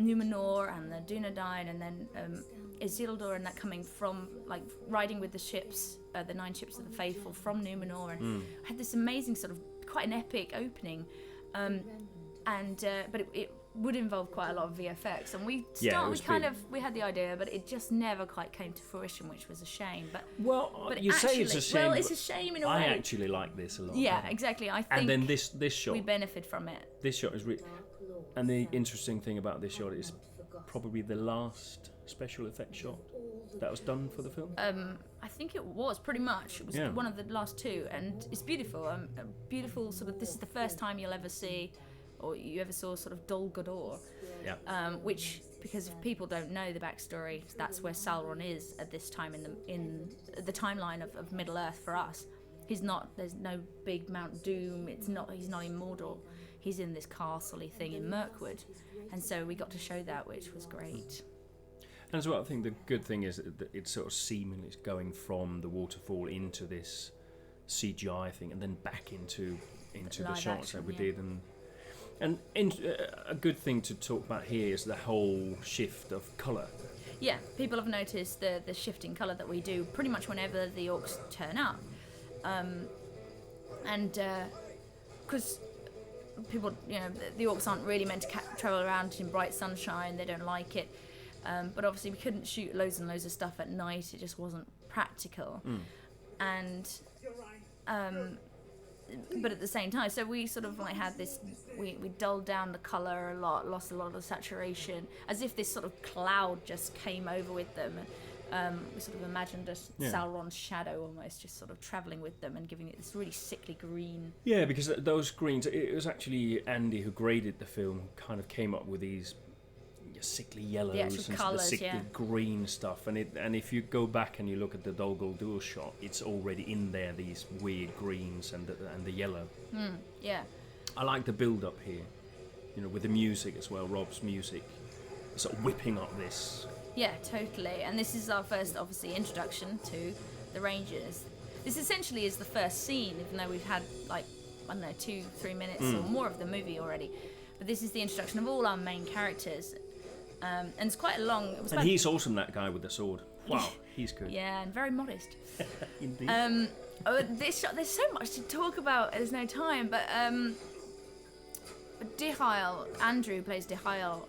Numenor and the Dunedain, and then Isildur and that coming from, like, riding with the ships, the 9 ships of the faithful from Numenor, and had this amazing sort of quite an epic opening, but it would involve quite a lot of VFX, and we had the idea, but it just never quite came to fruition, which was a shame. But you say it's a shame. Well, it's a shame in a way. I actually like this a lot. Yeah, exactly. I think. And then this shot, we benefit from it. This shot is and the interesting thing about this shot is probably the last special effects shot that was done for the film. I think it was pretty much. It was one of the last 2, and it's beautiful. A beautiful sort of. This is the first time you'll ever see, or you ever saw, sort of Dol Guldur. Yeah. Which, because if people don't know the backstory, that's where Sauron is at this time in the timeline of Middle Earth for us. He's not. There's no big Mount Doom. He's not in Mordor. He's in this castle-y thing in Mirkwood, and so we got to show that, which was great. And as well, I think the good thing is that it's sort of seamless going from the waterfall into this CGI thing, and then back into the shots that we did, and a good thing to talk about here is the whole shift of colour. Yeah, people have noticed the shifting colour that we do pretty much whenever the orcs turn up, and because people, the orcs aren't really meant to travel around in bright sunshine. They don't like it. But obviously we couldn't shoot loads and loads of stuff at night. It just wasn't practical. And but at the same time, so we sort of like had this, we dulled down the colour a lot, lost a lot of the saturation, as if this sort of cloud just came over with them. We sort of imagined Sauron's shadow almost just sort of travelling with them and giving it this really sickly green. Yeah, because those greens, it was actually Andy who graded the film, kind of came up with these sickly yellows and colours, the sickly green stuff, and if you go back and you look at the Dol Guldur shot, it's already in there, these weird greens and the yellow. Yeah. I like the build up here, with the music as well, Rob's music, sort of whipping up this. Yeah, totally. And this is our first, obviously, introduction to the Rangers. This essentially is the first scene, even though we've had, 2-3 minutes or more of the movie already. But this is the introduction of all our main characters. And it's quite a long... he's awesome, that guy with the sword. Wow, he's good. Yeah, and very modest. Indeed. This shot, there's so much to talk about, there's no time, but Dihail, Andrew, who plays Dihail,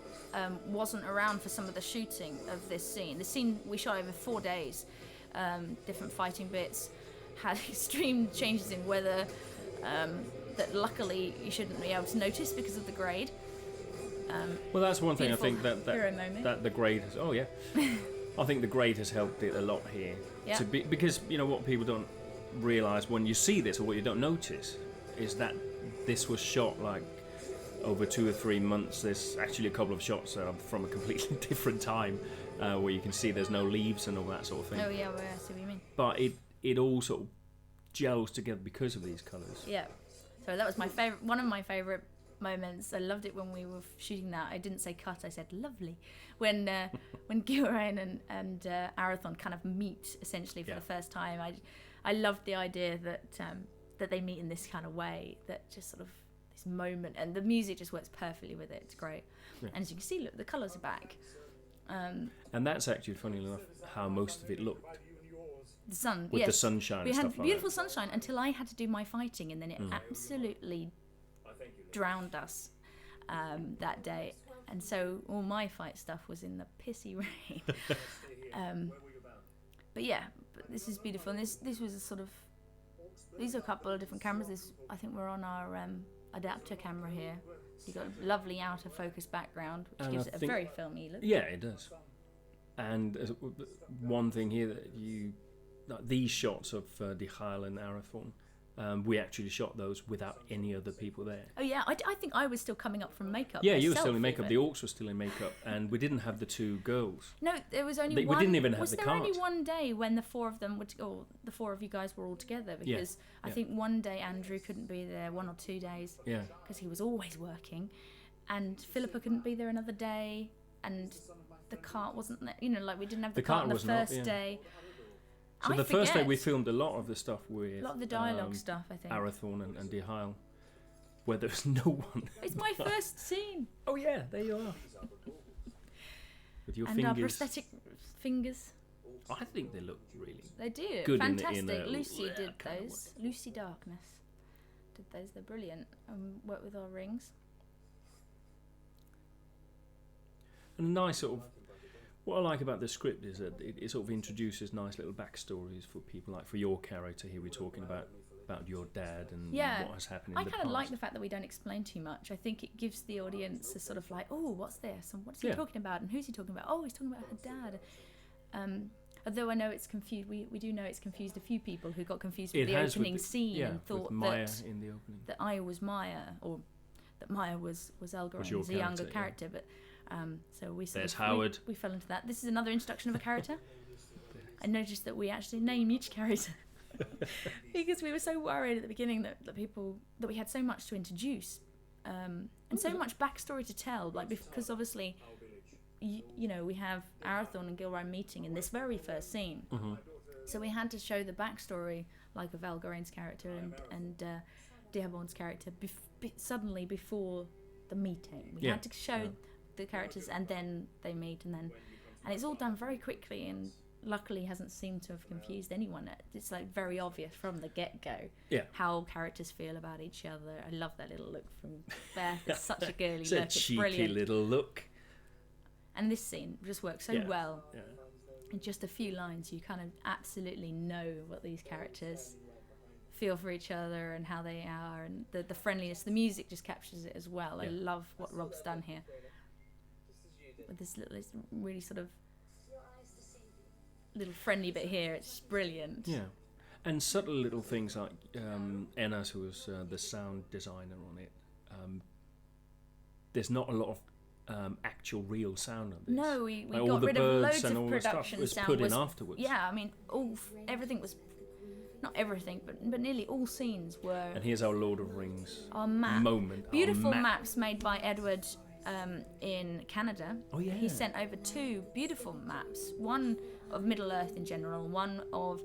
wasn't around for some of the shooting of this scene. The scene we shot over 4 days, different fighting bits, had extreme changes in weather that luckily you shouldn't be able to notice because of the grade. Well, that's one thing I think that the grade has. Oh yeah, I think the grade has helped it a lot here. Yeah. Because what people don't realise when you see this, or what you don't notice, is that this was shot like over 2 or 3 months. There's actually a couple of shots from a completely different time where you can see there's no leaves and all that sort of thing. Oh yeah, well, I see what you mean. But it all sort of gels together because of these colours. Yeah. So that was one of my favourite moments. I loved it when we were shooting that. I didn't say cut, I said lovely. When Gilrain and Arathorn kind of meet essentially for the first time. I loved the idea that they meet in this kind of way, that just sort of this moment, and the music just works perfectly with it. It's great. Yeah. And as you can see, look, the colours are back. And that's actually, funny enough, how most of it looked. The sun, with the sunshine. We had stuff beautiful like sunshine until I had to do my fighting, and then it absolutely drowned us that day. And so all my fight stuff was in the pissy rain. But this is beautiful. And this was a sort of, these are a couple of different cameras. I think we're on our adapter camera here. So you've got a lovely outer focus background, which gives it a very filmy look. Yeah, it does. And one thing here that these shots of Dihail and Arathorn, we actually shot those without any other people there. Oh yeah, I think I was still coming up from makeup. Yeah, you were still in makeup. The orcs were still in makeup, and we didn't have the 2 girls. No, there was only one. We didn't even have the cart. Was there only one day when the 4 of them the 4 of you guys were all together? Because I think one day Andrew couldn't be there, 1 or 2 days. Yeah. Because he was always working, and Philippa couldn't be there another day, and the cart wasn't there. We didn't have the cart on the first day. So the first day we filmed a lot of the stuff with... A lot of the dialogue stuff, I think. Arathorn and Dihail, where there was no one. It's my first scene. Oh yeah, there you are. with your and fingers. our prosthetic fingers. I think they look really They do. good Fantastic. in a Lucy rare did kind of those. Lucy Darkness did those. They're brilliant. Worked with our rings. And a nice sort of. What I like about the script is that it sort of introduces nice little backstories for people. Like for your character here, we're talking about your dad and what has happened in I the kind of past. like the fact that we don't explain too much. I think it gives the audience a sort of like, oh, what's this? And what's he talking about? And who's he talking about? Oh, he's talking about her dad. Although I know it's confused, we do know it's confused a few people who got confused with the opening scene and thought Maya in the opening. that I was Maya, or that Maya was Elgarin, your was a younger character, character. But so we There's Howard. We fell into that. This is another introduction of a character. I noticed that we actually name each character because we were so worried at the beginning that we had so much to introduce and so much backstory to tell. Like because obviously, you know, we have Arathorn and Gilrain meeting in this very first scene, so we had to show the backstory, like of Elgarin's character and Dearborn's character, suddenly before the meeting. We had to show the characters, and then they meet, and it's all done very quickly, and luckily hasn't seemed to have confused anyone. It's like very obvious from the get-go how characters feel about each other. I love that little look from Beth. It's such a girly It's look. a cheeky brilliant. little look. And this scene just works so well. Yeah. In just a few lines, you kind of absolutely know what these characters feel for each other and how they are, and the friendliness. The music just captures it as well. I love what Rob's done here with this really sort of little friendly bit here. It's brilliant. Yeah, and subtle little things like Enas, who was the sound designer on it. There's not a lot of actual real sound on this. No, we like got rid of loads and of all production the stuff was sound. put in afterwards. Yeah, I mean, everything was, not everything, but nearly all scenes were. And here's our Lord of Rings moment. Beautiful map. maps made by Edward in Canada. Oh yeah. He sent over 2 beautiful maps. One of Middle Earth in general, one of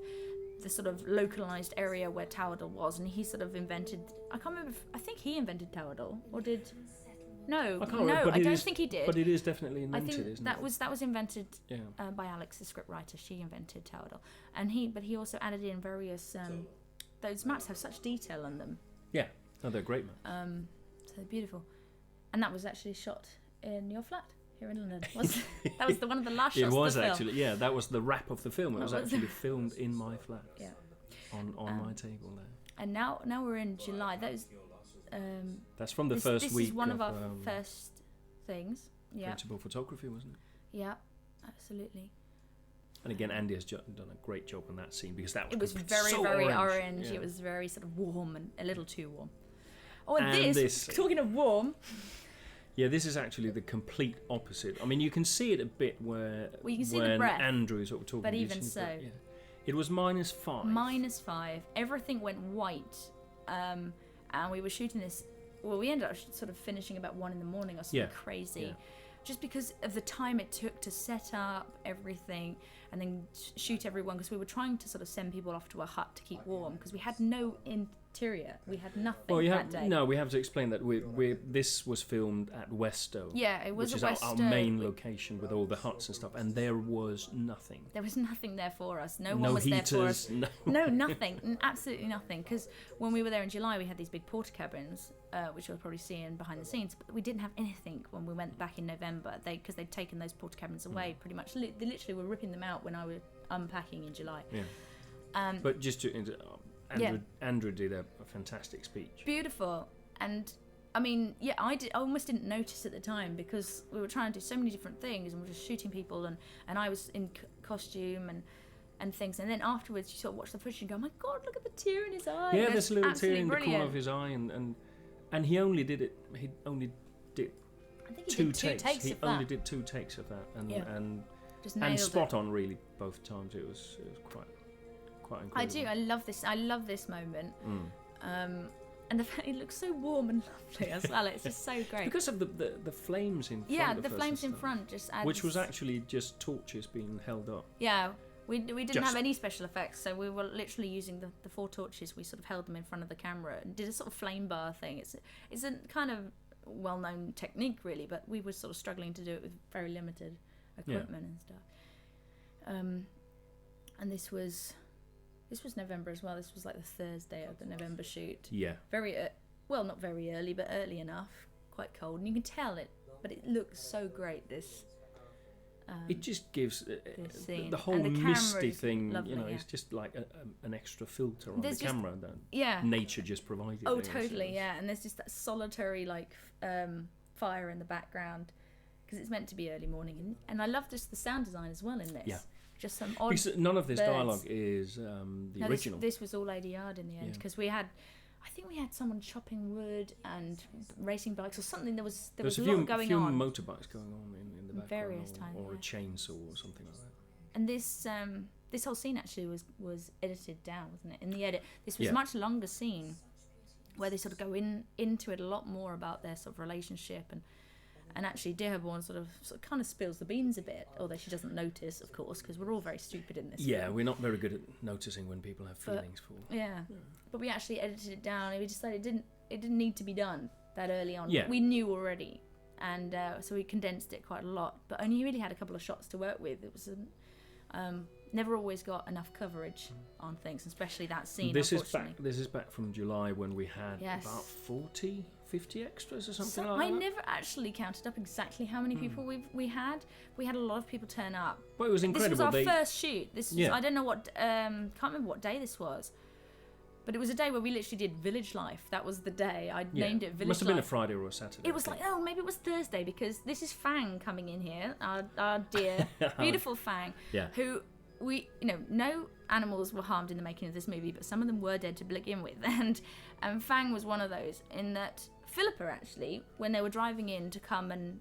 the sort of localized area where Towerdal was, and he sort of invented. I can't remember. I think he invented Towerdal, or did. No, I don't think he did. But it is definitely invented, I think isn't that it? was invented by Alex, the scriptwriter. She invented Towerdal, and he also added in various. Those maps have such detail on them. Yeah, no, they're great maps. So they're beautiful, and that was actually shot in your flat here in London. That was one of the last shots It was of the actually, film. that was the wrap of the film. It was actually filmed in my flat. Yeah. On my table there. And now we're in July. That's from the this first week. This is one of our first things. Yeah. Principal photography, wasn't it? Yeah, absolutely. And again, Andy has done a great job on that scene because that was very, so very orange. Yeah. It was very sort of warm and a little too warm. Oh, and this talking of warm. Yeah, this is actually the complete opposite. I mean, you can see it a bit where you can see when the breath, Andrew is sort of talking. But even so, it was -5. -5. Everything went white, and we were shooting this. Well, we ended up sort of finishing about 1 a.m. or something crazy, just because of the time it took to set up everything and then shoot everyone. Because we were trying to sort of send people off to a hut to keep warm because we had no interior. We had nothing that day. No, we have to explain that this was filmed at Westow. Yeah, it was which at is our Westow. main location with all the huts and stuff, and there was nothing. There was nothing there for us. No one was heaters, there for us. No, nothing. Absolutely nothing. Because when we were there in July, we had these big porta cabins, which you'll probably see in behind the scenes. But we didn't have anything when we went back in November. Because they'd taken those porta cabins away pretty much. They literally were ripping them out when I was unpacking in July. Yeah. But just to Andrew did a fantastic speech. Beautiful. And I mean, I almost didn't notice at the time because we were trying to do so many different things and we were just shooting people and I was in costume and things. And then afterwards you sort of watch the footage and go, oh my God, look at the tear in his eye. Yeah, there's a little tear in brilliant. the corner of his eye and he only did I think he 2 did 2 takes He of that. only did 2 takes of that and just nailed and spot on really both times. It was quite incredible. I do. I love this moment. And it looks so warm and lovely as well. It's just so great. Because of the flames in front. Yeah, the flames in front just adds... Which was actually just torches being held up. Yeah, we didn't have any special effects, so we were literally using the 4 torches. We sort of held them in front of the camera and did a sort of flame bar thing. It's a kind of well-known technique, really, but we were sort of struggling to do it with very limited equipment and stuff. And this was November as well. This was like the Thursday of the November shoot. Yeah. Well, not very early, but early enough. Quite cold, and you can tell it, but it looks so great. This. It just gives scene. the whole And the misty camera's thing. lovely, It's just like an extra filter on There's the just- camera that Yeah. nature just provided. Oh, there, so totally. it's- Yeah, and there's just that solitary fire in the background because it's meant to be early morning, and I love just the sound design as well in this. Yeah. Just some odd. Because none of this birds. dialogue is the No, original. This was all ADR'd in the end Yeah. because I think we had someone chopping wood and racing bikes or something. There was There's a a few, lot going few on. motorbikes going on in the background, Various or, times, or a yeah. chainsaw or something like that. And this whole scene actually was edited down, wasn't it? In the edit, this was Yeah. a much longer scene where they sort of go into it a lot more about their sort of relationship and actually Dearborn sort of kind of spills the beans a bit, although she doesn't notice, of course, because we're all very stupid in this. Yeah, film. we're not very good at noticing when people have But- feelings for. Yeah, but we actually edited it down. And we decided it didn't need to be done that early on. Yeah. We knew already, and so we condensed it quite a lot. But only really had a couple of shots to work with. It was never always got enough coverage on things, especially that scene. This is unfortunately. back. This is back from July when we had Yes. about 40, 50 extras or something So like I that. never actually counted up exactly how many people we had. We had a lot of people turn up. But it was incredible. This was our They- first shoot. This was, Yeah. I don't know what can't remember what day this was, but it was a day where we literally did Village Life. That was the day I yeah. named it Village Must have been a Life. Friday or a Saturday. It was I like, think. oh, maybe it was Thursday because this is Fang coming in here, our dear, beautiful Fang, Yeah. who no animals were harmed in the making of this movie, but some of them were dead to begin with, and Fang was one of those. In that Philippa actually, when they were driving in to come and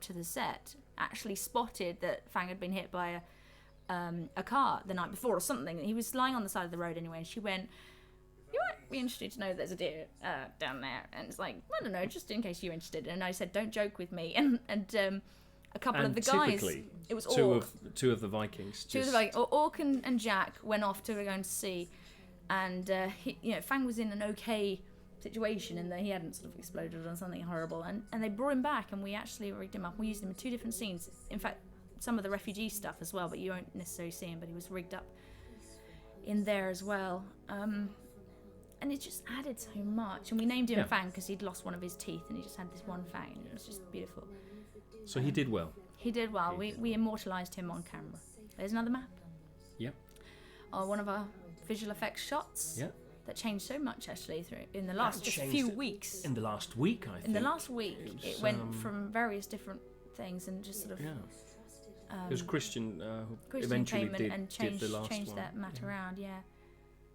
to the set, actually spotted that Fang had been hit by a car the night before or something. He was lying on the side of the road anyway, and she went, "You might be interested to know there's a deer down there." And it's like, I don't know, just in case you're interested. And I said, "Don't joke with me." And a couple of And the guys, typically, it was two Orc. of the Vikings. Two of the Vikings, Orc and Jack went off to go and see, and Fang was in an okay situation and that he hadn't sort of exploded on something horrible, and they brought him back, and we actually rigged him up. We used him in 2 different scenes. In fact, some of the refugee stuff as well, but you won't necessarily see him, but he was rigged up in there as well. And it just added so much, and we named him Yeah. Fang because he'd lost one of his teeth and he just had this one fang, and it was just beautiful. So he did well. He did well. We immortalised him on camera. There's another map. Yep. One of our visual effects shots. Yeah. That changed so much actually in the last just changed few weeks. In the last week, I think. In the last week, It it was, went from various different things and just sort of. Yeah. It was Christian who Christian eventually came did, and did the last changed one. that mat around. Yeah.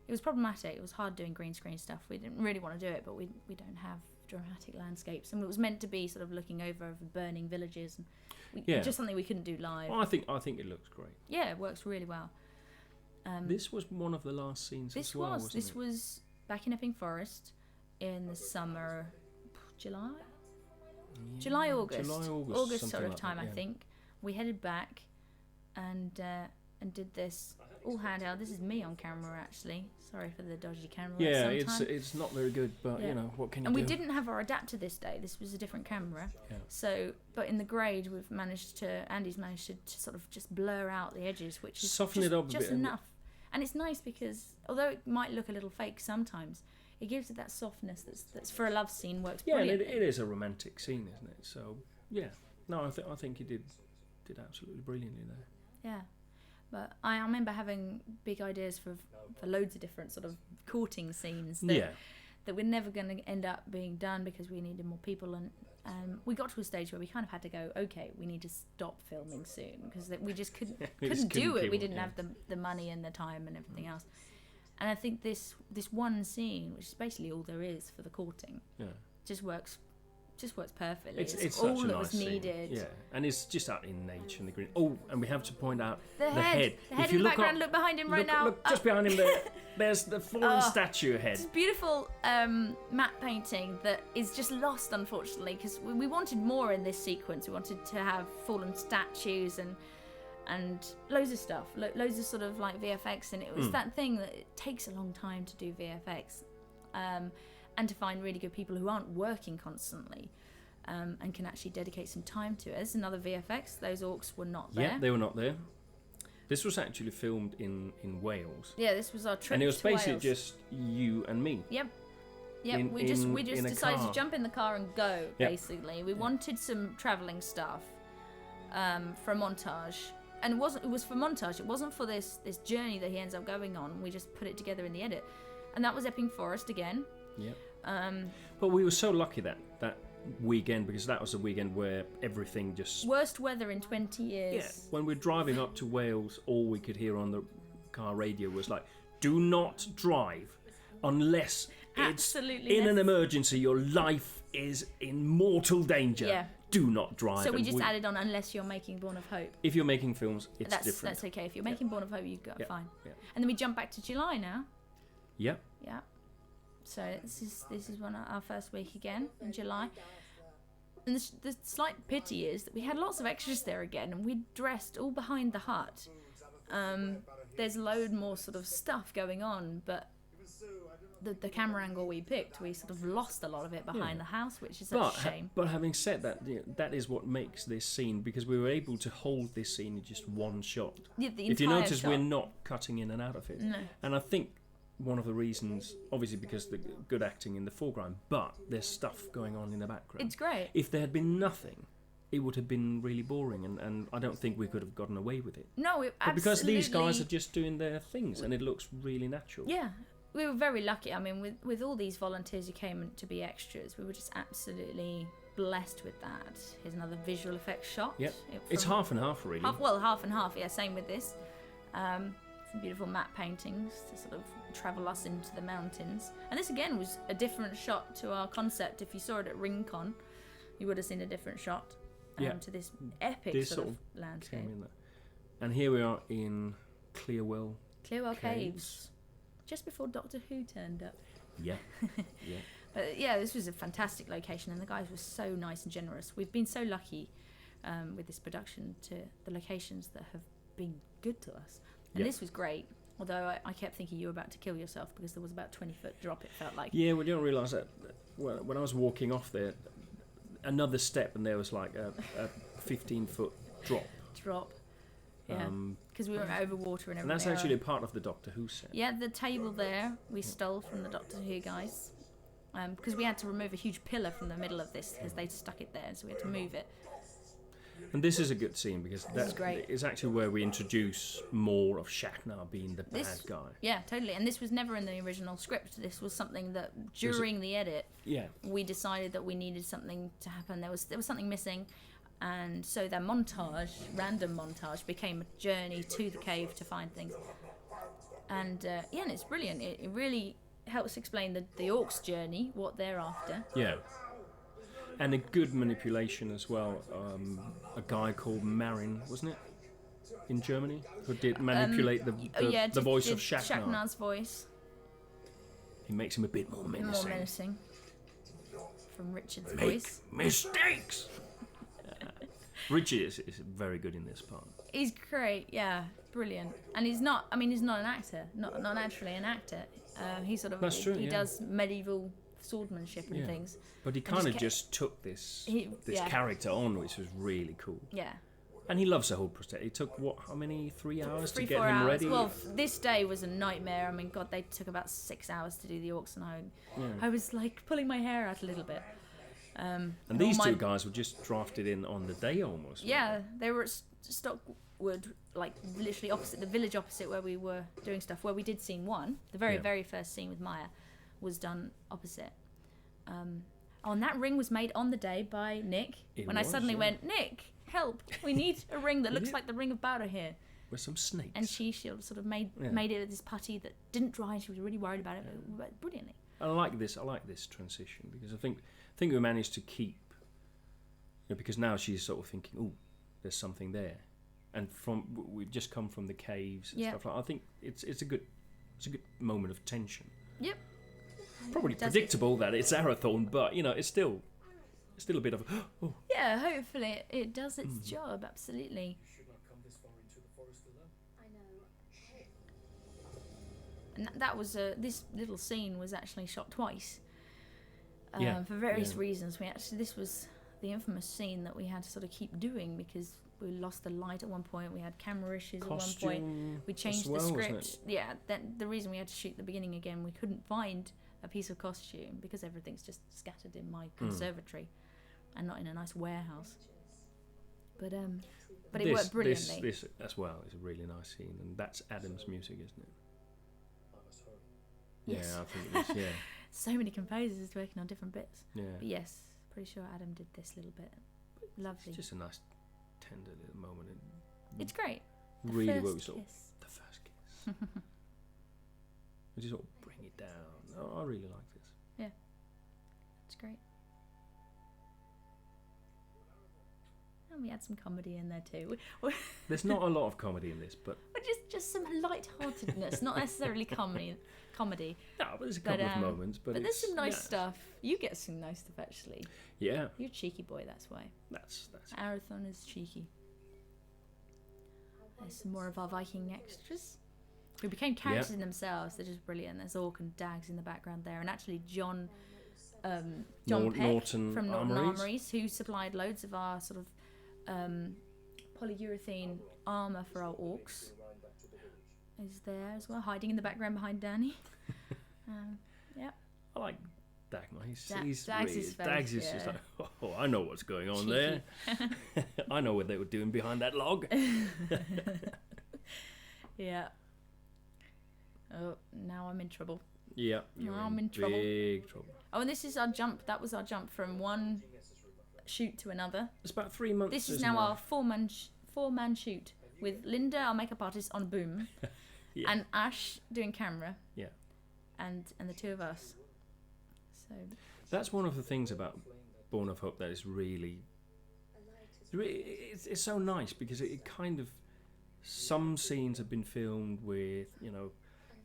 It was problematic. It was hard doing green screen stuff. We didn't really want to do it, but we don't have dramatic landscapes, and it was meant to be sort of looking over burning villages, and just something we couldn't do live. Well, I think it looks great. Yeah, it works really well. This was one of the last scenes as well, wasn't This it? was back in Epping Forest in the summer, July, August something sort of like time, that, I yeah. think. We headed back and did this all handheld. This is me on camera actually. Sorry for the dodgy camera. work Yeah, sometimes. it's not very good, but Yeah. what can you And do? we didn't have our adapter this day. This was a different camera. Yeah. So, but in the grade, Andy's managed to sort of just blur out the edges, which is Soften just, it up a just bit, and- enough. And it's nice because although it might look a little fake sometimes, it gives it that softness that's for a love scene works Yeah, and brilliantly. it is a romantic scene, isn't it? So yeah, no, I think he did absolutely brilliantly there. Yeah. But I remember having big ideas for loads of different sort of courting scenes that were never going to end up being done because we needed more people, and we got to a stage where we kind of had to go, okay, we need to stop filming soon because we just couldn't We just do couldn't it. keep We on, didn't yeah. have the money and the time and everything else. And I think this one scene, which is basically all there is for the courting, Yeah. just works perfectly. It's all such a that nice was scene. needed. Yeah, and it's just out in nature and the green. Oh, and we have to point out The head If in you the background. up, Look behind him right now. Look just behind him there. There's the fallen Oh. statue head. It's beautiful matte painting that is just lost, unfortunately, because we wanted more in this sequence. We wanted to have fallen statues and loads of stuff, loads of sort of like VFX, and it was that thing that it takes a long time to do VFX, and to find really good people who aren't working constantly. and can actually dedicate some time to it. There's another VFX. Those orcs were not there. Yeah, they were not there. This was actually filmed in Wales. Yeah, this was our trip. And it was to basically Wales. just you and me. Yep. Yep. in- we just in- we just in a decided car. to jump in the car and go. Yep. Basically, we wanted some traveling stuff for montage, and it was for montage. It wasn't for this journey that he ends up going on. We just put it together in the edit, and that was Epping Forest again. Yeah. Um, But we were so lucky that weekend, because that was a weekend where everything just... worst weather in 20 years. Yeah. When we're driving up to Wales, all we could hear on the car radio was like, do not drive unless it's Absolutely in an emergency, your life is in mortal danger. Yeah. Do not drive. So we And just added on, unless you're making Born of Hope. If you're making films, it's That's different. That's okay. If you're making Born of Hope, you got Yeah. fine. Yeah. And then we jump back to July now. Yeah. Yeah. So this is one of our first week again in July. And the slight pity is that we had lots of extras there again, and we dressed all behind the hut. There's a load more sort of stuff going on, but the camera angle we picked, we sort of lost a lot of it behind the house, which is a shame. But having said that, that is what makes this scene, because we were able to hold this scene in just one shot. Yeah, the If you entire notice, shot. we're not cutting in and out of it. No. And I think one of the reasons, obviously because the good acting in the foreground, but there's stuff going on in the background. It's great. If there had been nothing, it would have been really boring, and I don't think we could have gotten away with it. No, it But because these guys absolutely- are just doing their things, and it looks really natural. Yeah, we were very lucky. I mean, with all these volunteers who came to be extras, we were just absolutely blessed with that. Here's another visual effects shot. Yep. It- It's from- half and half, really. half and half. Yeah, same with this. Some beautiful matte paintings to sort of travel us into the mountains. And this again was a different shot to our concept. If you saw it at RingCon, you would have seen a different shot Yeah. to this epic This sort of Came landscape. in there. And here we are in Clearwell. Clearwell Caves. Caves, just before Doctor Who turned up. Yeah. Yeah. But yeah, this was a fantastic location, and the guys were so nice and generous. We've been so lucky with this production to the locations that have been good to us. And Yep. this was great. Although I kept thinking you were about to kill yourself because there was about a 20-foot drop, it felt like. Yeah, we didn't realise that when I was walking off there, another step and there was like a 15-foot drop. Drop. Yeah. Because we were over water and everything. And that's actually part of the Doctor Who set. Yeah, the table there we stole from the Doctor Who guys. Because we had to remove a huge pillar from the middle of this because they'd stuck it there, so we had to move it. And this is a good scene because is great. it's actually where we introduce more of Shatner being the bad guy. Yeah, totally. And this was never in the original script. This was something that during the edit Yeah. we decided that we needed something to happen. There was something missing, and so their montage, random montage, became a journey to the cave to find things. And yeah, and it's brilliant. It really helps explain the orcs' journey, what they're after. Yeah. And a good manipulation as well. A guy called Marin, wasn't it? In Germany? Who did manipulate the voice of Shatner. Shatner's voice. He makes him a bit more menacing. More menacing. From Richard's voice. Mistakes! Richard is very good in this part. He's great, yeah, brilliant. And he's not an actor, not naturally an actor. He sort of That's true, he yeah. does medieval swordsmanship and things. But he kind of just took this yeah. character on, which was really cool. Yeah. And he loves the whole process. It took, how many? 3 hours to get 3-4 him hours. ready? Well, this day was a nightmare. I mean, God, they took about 6 hours to do the orcs, and I was like pulling my hair out a little bit. And these two guys were just drafted in on the day almost. Yeah, they were at Stockwood, like literally opposite the village opposite where we were doing stuff. Where we did scene 1, the very first scene with Maya, was done opposite. And that ring was made on the day by Nick. I suddenly went, Nick, help! We need a ring that looks like the ring of Bowder here. With some snakes. And she sort of made it with this putty that didn't dry, and she was really worried about it, but brilliantly. I like this transition because I think we managed to keep, because now she's sort of thinking, oh, there's something there, and we've just come from the caves and stuff like that. I think it's a good moment of tension. Yep. Probably predictable that it's Arathorn, but it's still a bit of oh. Yeah, hopefully it does its job, absolutely. And that was this little scene was actually shot twice. For various reasons. This was the infamous scene that we had to sort of keep doing because we lost the light at one point. We had camera issues at one point. We changed the script. Yeah, the reason we had to shoot the beginning again, we couldn't find a piece of costume because everything's just scattered in my conservatory and not in a nice warehouse. But it worked brilliantly. This as well is a really nice scene, and that's Adam's music, isn't it? Yes. Yeah, I think it is. Yeah. So many composers working on different bits. Yeah. But yes, pretty sure Adam did this little bit. Lovely. It's just a nice, tender little moment. It's great. Really the works. first kiss. The first kiss. We just sort of bring it down. Oh, I really like this. Yeah, it's great. And we had some comedy in there too. There's not a lot of comedy in this, but just some light-heartedness, not necessarily comedy. no, but there's a couple of moments. But there's some nice stuff. You get some nice stuff actually. Yeah. You're a cheeky boy, that's why. That's. Arathon is cheeky. There's some more of our Viking extras who became characters in themselves. They're just brilliant. There's Orc and Dags in the background there, and actually John Peck Norton from Norton Armories. Armories, who supplied loads of our sort of polyurethane armour for our orcs, is there as well, hiding in the background behind Danny. Yeah. I like Dagmar. Dags is just like, oh, I know what's going on there. I know what they were doing behind that log. Yeah. Oh, now I'm in trouble. Yeah, you're I'm in big trouble. Oh, and this is our jump. That was our jump from one shoot to another. It's about 3 months. This is now our four-man shoot with Linda, our makeup artist, on boom, and Ash doing camera. Yeah. And the two of us. So that's one of the things about Born of Hope that is really it's so nice because it kind of, some scenes have been filmed with, you know,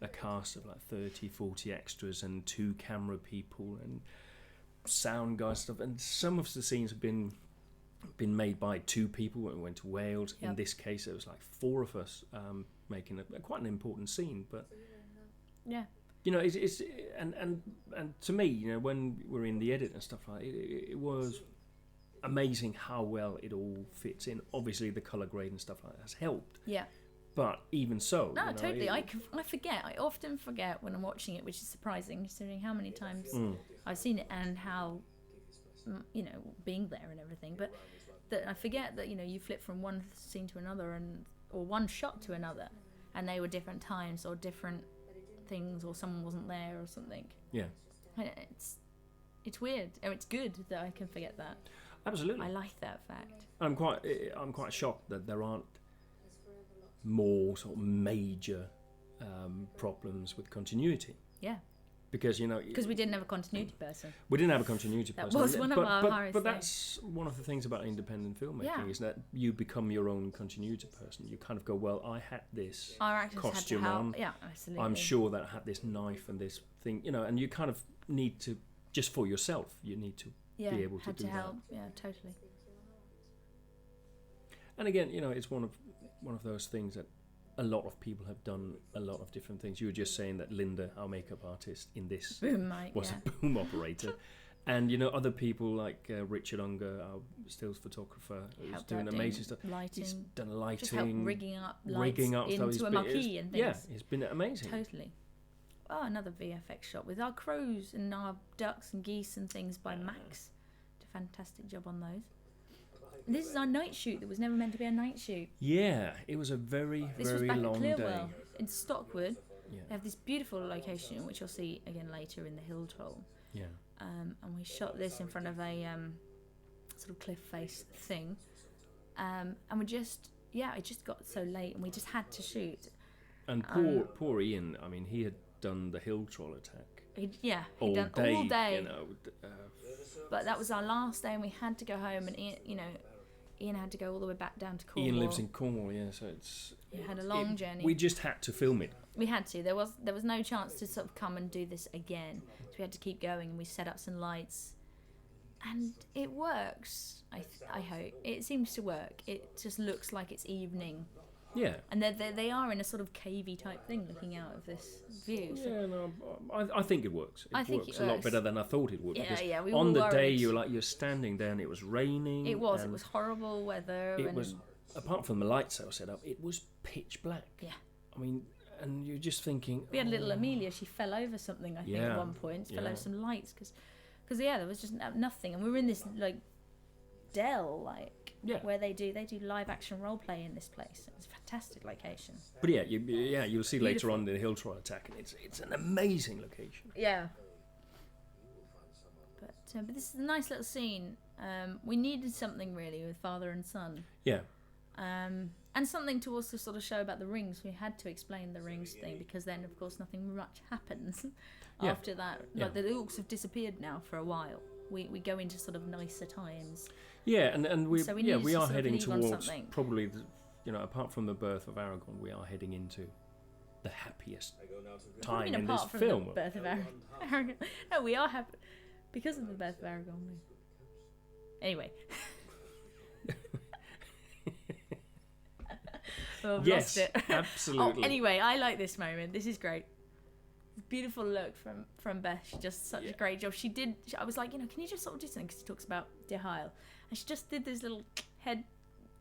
a cast of like 30, 40 extras and 2 camera people and sound guys stuff, and some of the scenes have been made by 2 people when we went to Wales. In this case it was like 4 of us making quite an important scene, but yeah, you know, it's and to me, you know, when we're in the edit and stuff like it was amazing how well it all fits in. Obviously the colour grade and stuff like that has helped, but even so, no, you know, totally. I forget. I often forget when I'm watching it, which is surprising considering how many times I've seen it and how, you know, being there and everything. But that I forget that, you know, you flip from one scene to another or one shot to another, and they were different times or different things, or someone wasn't there or something. Yeah, and it's weird. Oh, it's good that I can forget that. Absolutely, I like that fact. I'm quite shocked that there aren't more sort of major problems with continuity. Yeah. Because, you know... Because we didn't have a continuity person. We didn't have a continuity person. That was one of our hardest But that's one of the things about independent filmmaking, is that you become your own continuity person. You kind of go, well, I had this costume on. Yeah, absolutely. I'm sure that I had this knife and this thing, you know, and you kind of need to, just for yourself, you need to be able to do that. Help. Yeah, totally. And again, you know, it's one of those things that a lot of people have done a lot of different things. You were just saying that Linda, our makeup artist in this, was a boom operator. And, you know, other people like Richard Unger, our stills photographer, who's doing amazing stuff. Lighting. He's done lighting. Just helped rigging up lights into a marquee and things. Yeah, it's been amazing. Totally. Oh, another VFX shot with our crows and our ducks and geese and things by Max. Did a fantastic job on those. This is our night shoot that was never meant to be a night shoot. Yeah, it was a very long day. This was back at Clearwell in Stockwood. Yeah. They have this beautiful location, which you'll see again later in the Hill Troll. Yeah. And we shot this in front of a sort of cliff face thing. And we just, it just got so late and we just had to shoot. And poor Ian, I mean, he had done the Hill Troll attack. He'd done all day. You know, but that was our last day and we had to go home, and Ian had to go all the way back down to Cornwall. Ian lives in Cornwall, so it's... He had a long journey. We just had to film it. We had to. There was no chance to sort of come and do this again. So we had to keep going, and we set up some lights. And it works, I hope. It seems to work. It just looks like it's evening Yeah. And they are in a sort of cavey type thing, looking out of this view. So Yeah, no, I think it works. I think works it a lot works. better than I thought it would. Yeah, because yeah, we on were the day worried. you're standing there and it was raining. it was and horrible weather. It and was, apart from the lights that were set up, it was pitch black. Yeah. I mean, and you're just thinking. We had little Amelia. She fell over something, I think, Yeah, at one point. Fell yeah. over some lights because there was just nothing, and we were in this like dell, like Yeah. where they do live action role play in this place. It's a fantastic location. But you'll see later Beautiful. on the hill trial attack, and it's an amazing location. Yeah. But this is a nice little scene. We needed something really with father and son. Yeah. And something to also sort of show about the rings. We had to explain the rings thing because then, of course, nothing much happens Yeah. after that. Yeah. Like the orcs have disappeared now for a while. We go into sort of nicer times. Yeah, and we So we needed we to are sort of heading leave on towards something. probably apart from the birth of Aragorn, we are heading into the happiest time in this apart from film. the birth of Aragorn. No, we are happy because of the birth of Aragorn. Anyway. Oh, I've Yes, lost it. absolutely. Oh, anyway, I like this moment. This is great. Beautiful look from Beth. She just such a great job. I was like, can you just sort of do something? Because he talks about Dehail. And she just did this little head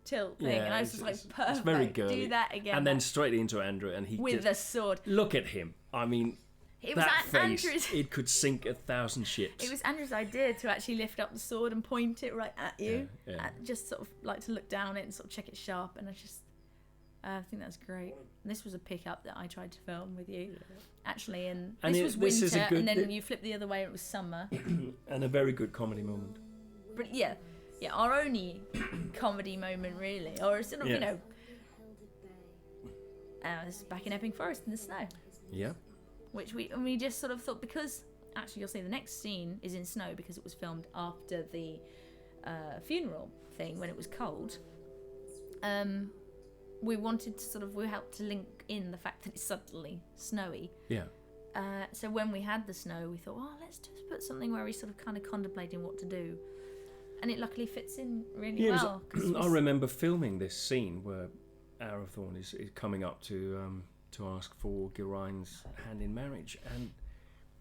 tilt thing. Yeah, and I was just like, it's perfect. very girly. Do that again. And then straight into Andrew, and he with just, a sword. look at him. I mean, It was that face, Andrew's. it could sink 1,000 ships. It was Andrew's idea to actually lift up the sword and point it right at you. Yeah, yeah. Just sort of like to look down it and sort of check it's sharp. And I think that's great. And this was a pickup that I tried to film with you, actually. And this was winter, is a good, and then you flipped the other way and it was summer. and a very good comedy moment. But yeah, our only comedy moment really, or sort of Yeah. it's back in Epping Forest in the snow, Yeah. which we just sort of thought, because actually you'll see the next scene is in snow because it was filmed after the funeral thing when it was cold. We wanted to we helped to link in the fact that it's suddenly snowy. Yeah. So when we had the snow, we thought, let's just put something where he's sort of kind of contemplating what to do. And it luckily fits in really Yeah, well. 'cause I remember filming this scene where Arathorn is coming up to ask for Geraint's hand in marriage, and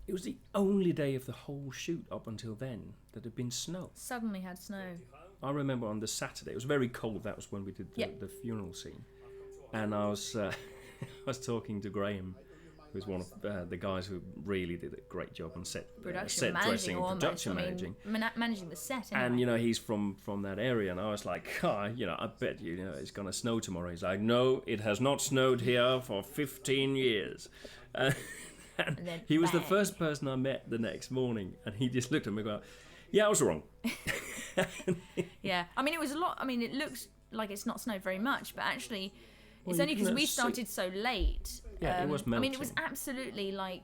it was the only day of the whole shoot up until then that had been snow. Suddenly had snow. I remember on the Saturday, it was very cold. That was when we did the funeral scene, and I was I was talking to Graham, who's one of the guys who really did a great job on set Production dressing managing and almost. production managing. Managing the set anyway. And he's from that area, and I was like, I bet it's gonna snow tomorrow. He's like, no, it has not snowed here for 15 years. And then he was the bang. first person I met the next morning, and he just looked at me and go, yeah, I was wrong. Yeah, I mean it was a lot. I mean it looks like it's not snowed very much, but actually it's you only because can we see- started so late. Yeah, it was I mean it was melting. absolutely like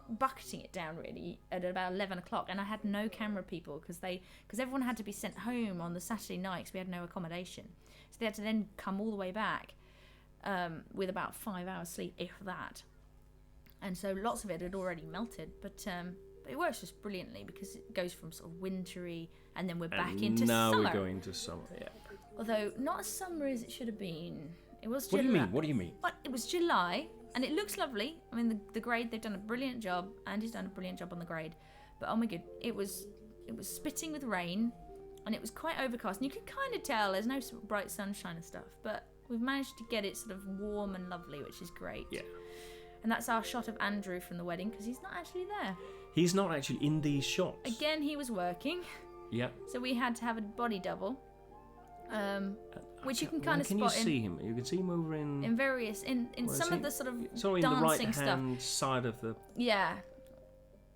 bucketing it down really at about 11 o'clock, and I had no camera people because everyone had to be sent home on the Saturday night because we had no accommodation, so they had to then come all the way back with about 5 hours sleep, if that. And so lots of it had already melted, but it works just brilliantly because it goes from sort of wintry and then we're back And into now summer. we're going to summer. Yeah. Although not as summer as it should have been. It was What July. do you mean? What do you mean? Well, it was July, and it looks lovely. I mean, the grade, they've done a brilliant job. Andy's done a brilliant job on the grade. But oh my god, it was spitting with rain, and it was quite overcast. And you can kind of tell there's no bright sunshine and stuff, but we've managed to get it sort of warm and lovely, which is great. Yeah. And that's our shot of Andrew from the wedding, because he's not actually there. He's not actually in these shots. Again, he was working, Yeah. so we had to have a body double. Which you can kind of Can spot you see him? You can see him over in various in Where is some he? of the sort of sorry, in the right dancing stuff. hand side of the. Yeah.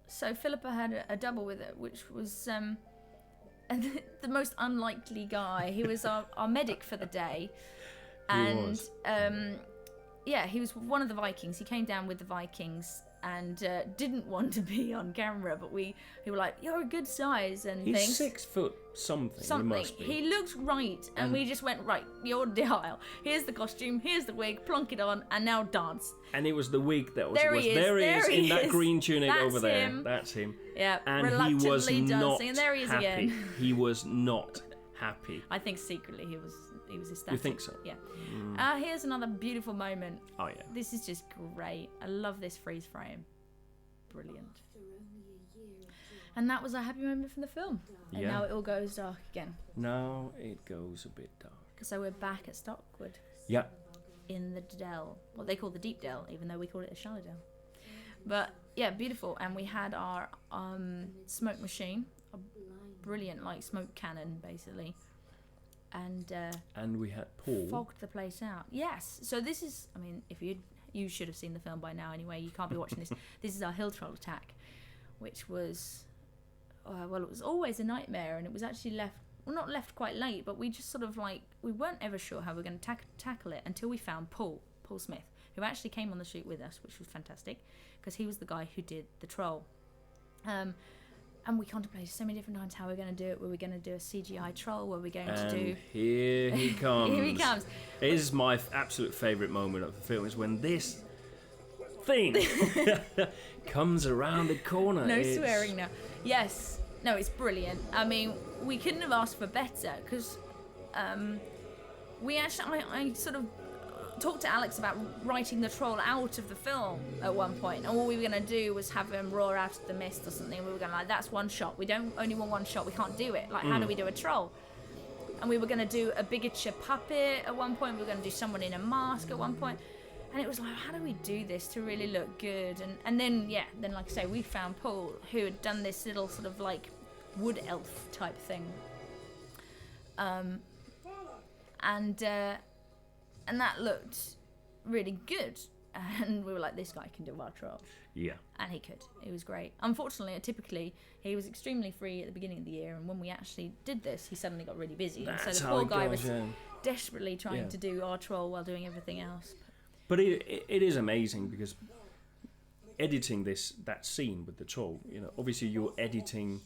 So Philippa had a double with it, which was the most unlikely guy. He was our medic for the day, and was. yeah, he was one of the Vikings. He came down with the Vikings and didn't want to be on camera, but we were like, "You're a good size," and He's things. 6 foot something. He Something. must be. He looked right, and we just went, right, you're Dehail. Here's the costume, here's the wig, plonk it on, and now dance. And it was the wig that was. There he is, There he there is he in that is. green tunic That's over there. him. That's him. Yeah, And he reluctantly was dancing, not and there he is happy. again. He was not happy. I think secretly he was he was ecstatic. You think so? Yeah. Here's another beautiful moment. Oh yeah. This is just great. I love this freeze frame. Brilliant. And that was a happy moment from the film. And Yeah. now it all goes dark again. Now it goes a bit dark. So we're back at Stockwood Yeah. in the Dell, what they call the Deep Dell, even though we call it a shallow Dell. But yeah, beautiful. And we had our smoke machine, a brilliant like smoke cannon basically, and And we had Paul. fogged the place out. Yes. So this is, I mean, if you should have seen the film by now anyway. You can't be watching this. This is our hill troll attack, which was, well, it was always a nightmare, and it was actually not left quite late, but we just sort of like, we weren't ever sure how we were going to tackle it until we found Paul Smith, who actually came on the shoot with us, which was fantastic, because he was the guy who did the troll. And we contemplated so many different times how we're going to do it. Were we going to do a CGI troll? Were we going to do... Here he comes. Here he comes. It is my absolute favourite moment of the film, is when this thing comes around the corner. No swearing now. Yes. No, it's brilliant. I mean, we couldn't have asked for better, because we actually... I sort of talked to Alex about writing the troll out of the film at one point, and all we were going to do was have him roar out of the mist or something. We were going to, like, that's one shot. We don't only want one shot. We can't do it. Like, how do we do a troll? And we were going to do a bigature puppet at one point. We were going to do someone in a mask at one point. And it was like, how do we do this to really look good? And then, yeah, then like I say, we found Paul, who had done this little sort of like wood elf type thing. And that looked really good. And we were like, this guy can do our troll. Yeah. And he could. It was great. Unfortunately, typically, he was extremely free at the beginning of the year. And when we actually did this, he suddenly got really busy. That's and so the how poor it guy goes, was yeah. desperately trying Yeah. to do our troll while doing everything else. But it is amazing, because editing that scene with the troll, you know, obviously you're editing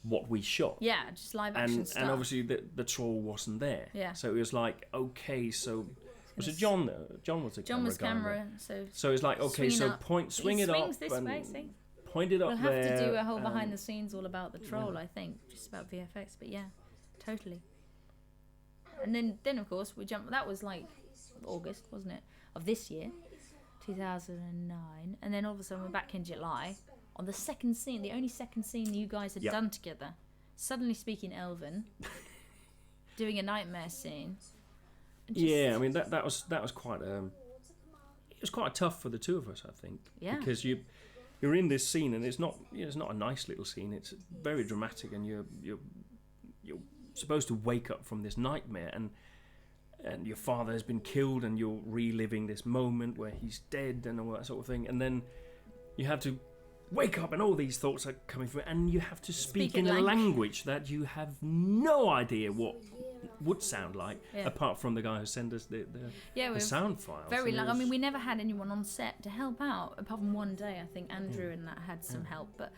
what we shot. Yeah, just live action stuff. And obviously the troll wasn't there. Yeah. So it was like, okay, so was it John? John was the John camera was guy, camera, right? So it's like, okay, swinging so up. swing He it up, swings this and way, see? point it up We'll there. have to do a whole behind the scenes all about the troll, I think, just about VFX. But yeah, totally. And then of course we jumped. That was like August, wasn't it, of this year, 2009. And then all of a sudden we're back in July on the second scene, the only second scene you guys had Yep. done together. Suddenly speaking Elven, doing a nightmare scene. Yeah, I mean that was quite it was quite tough for the two of us, I think. Yeah. Because you're in this scene, and it's not a nice little scene. It's very dramatic, and you're supposed to wake up from this nightmare, and your father has been killed, and you're reliving this moment where he's dead and all that sort of thing, and then you have to wake up and all these thoughts are coming through, and you have to speak in a language that you have no idea what would sound like, apart from the guy who sent us the sound files. Very long. I mean, we never had anyone on set to help out, apart from one day. I think Andrew and that had some help, but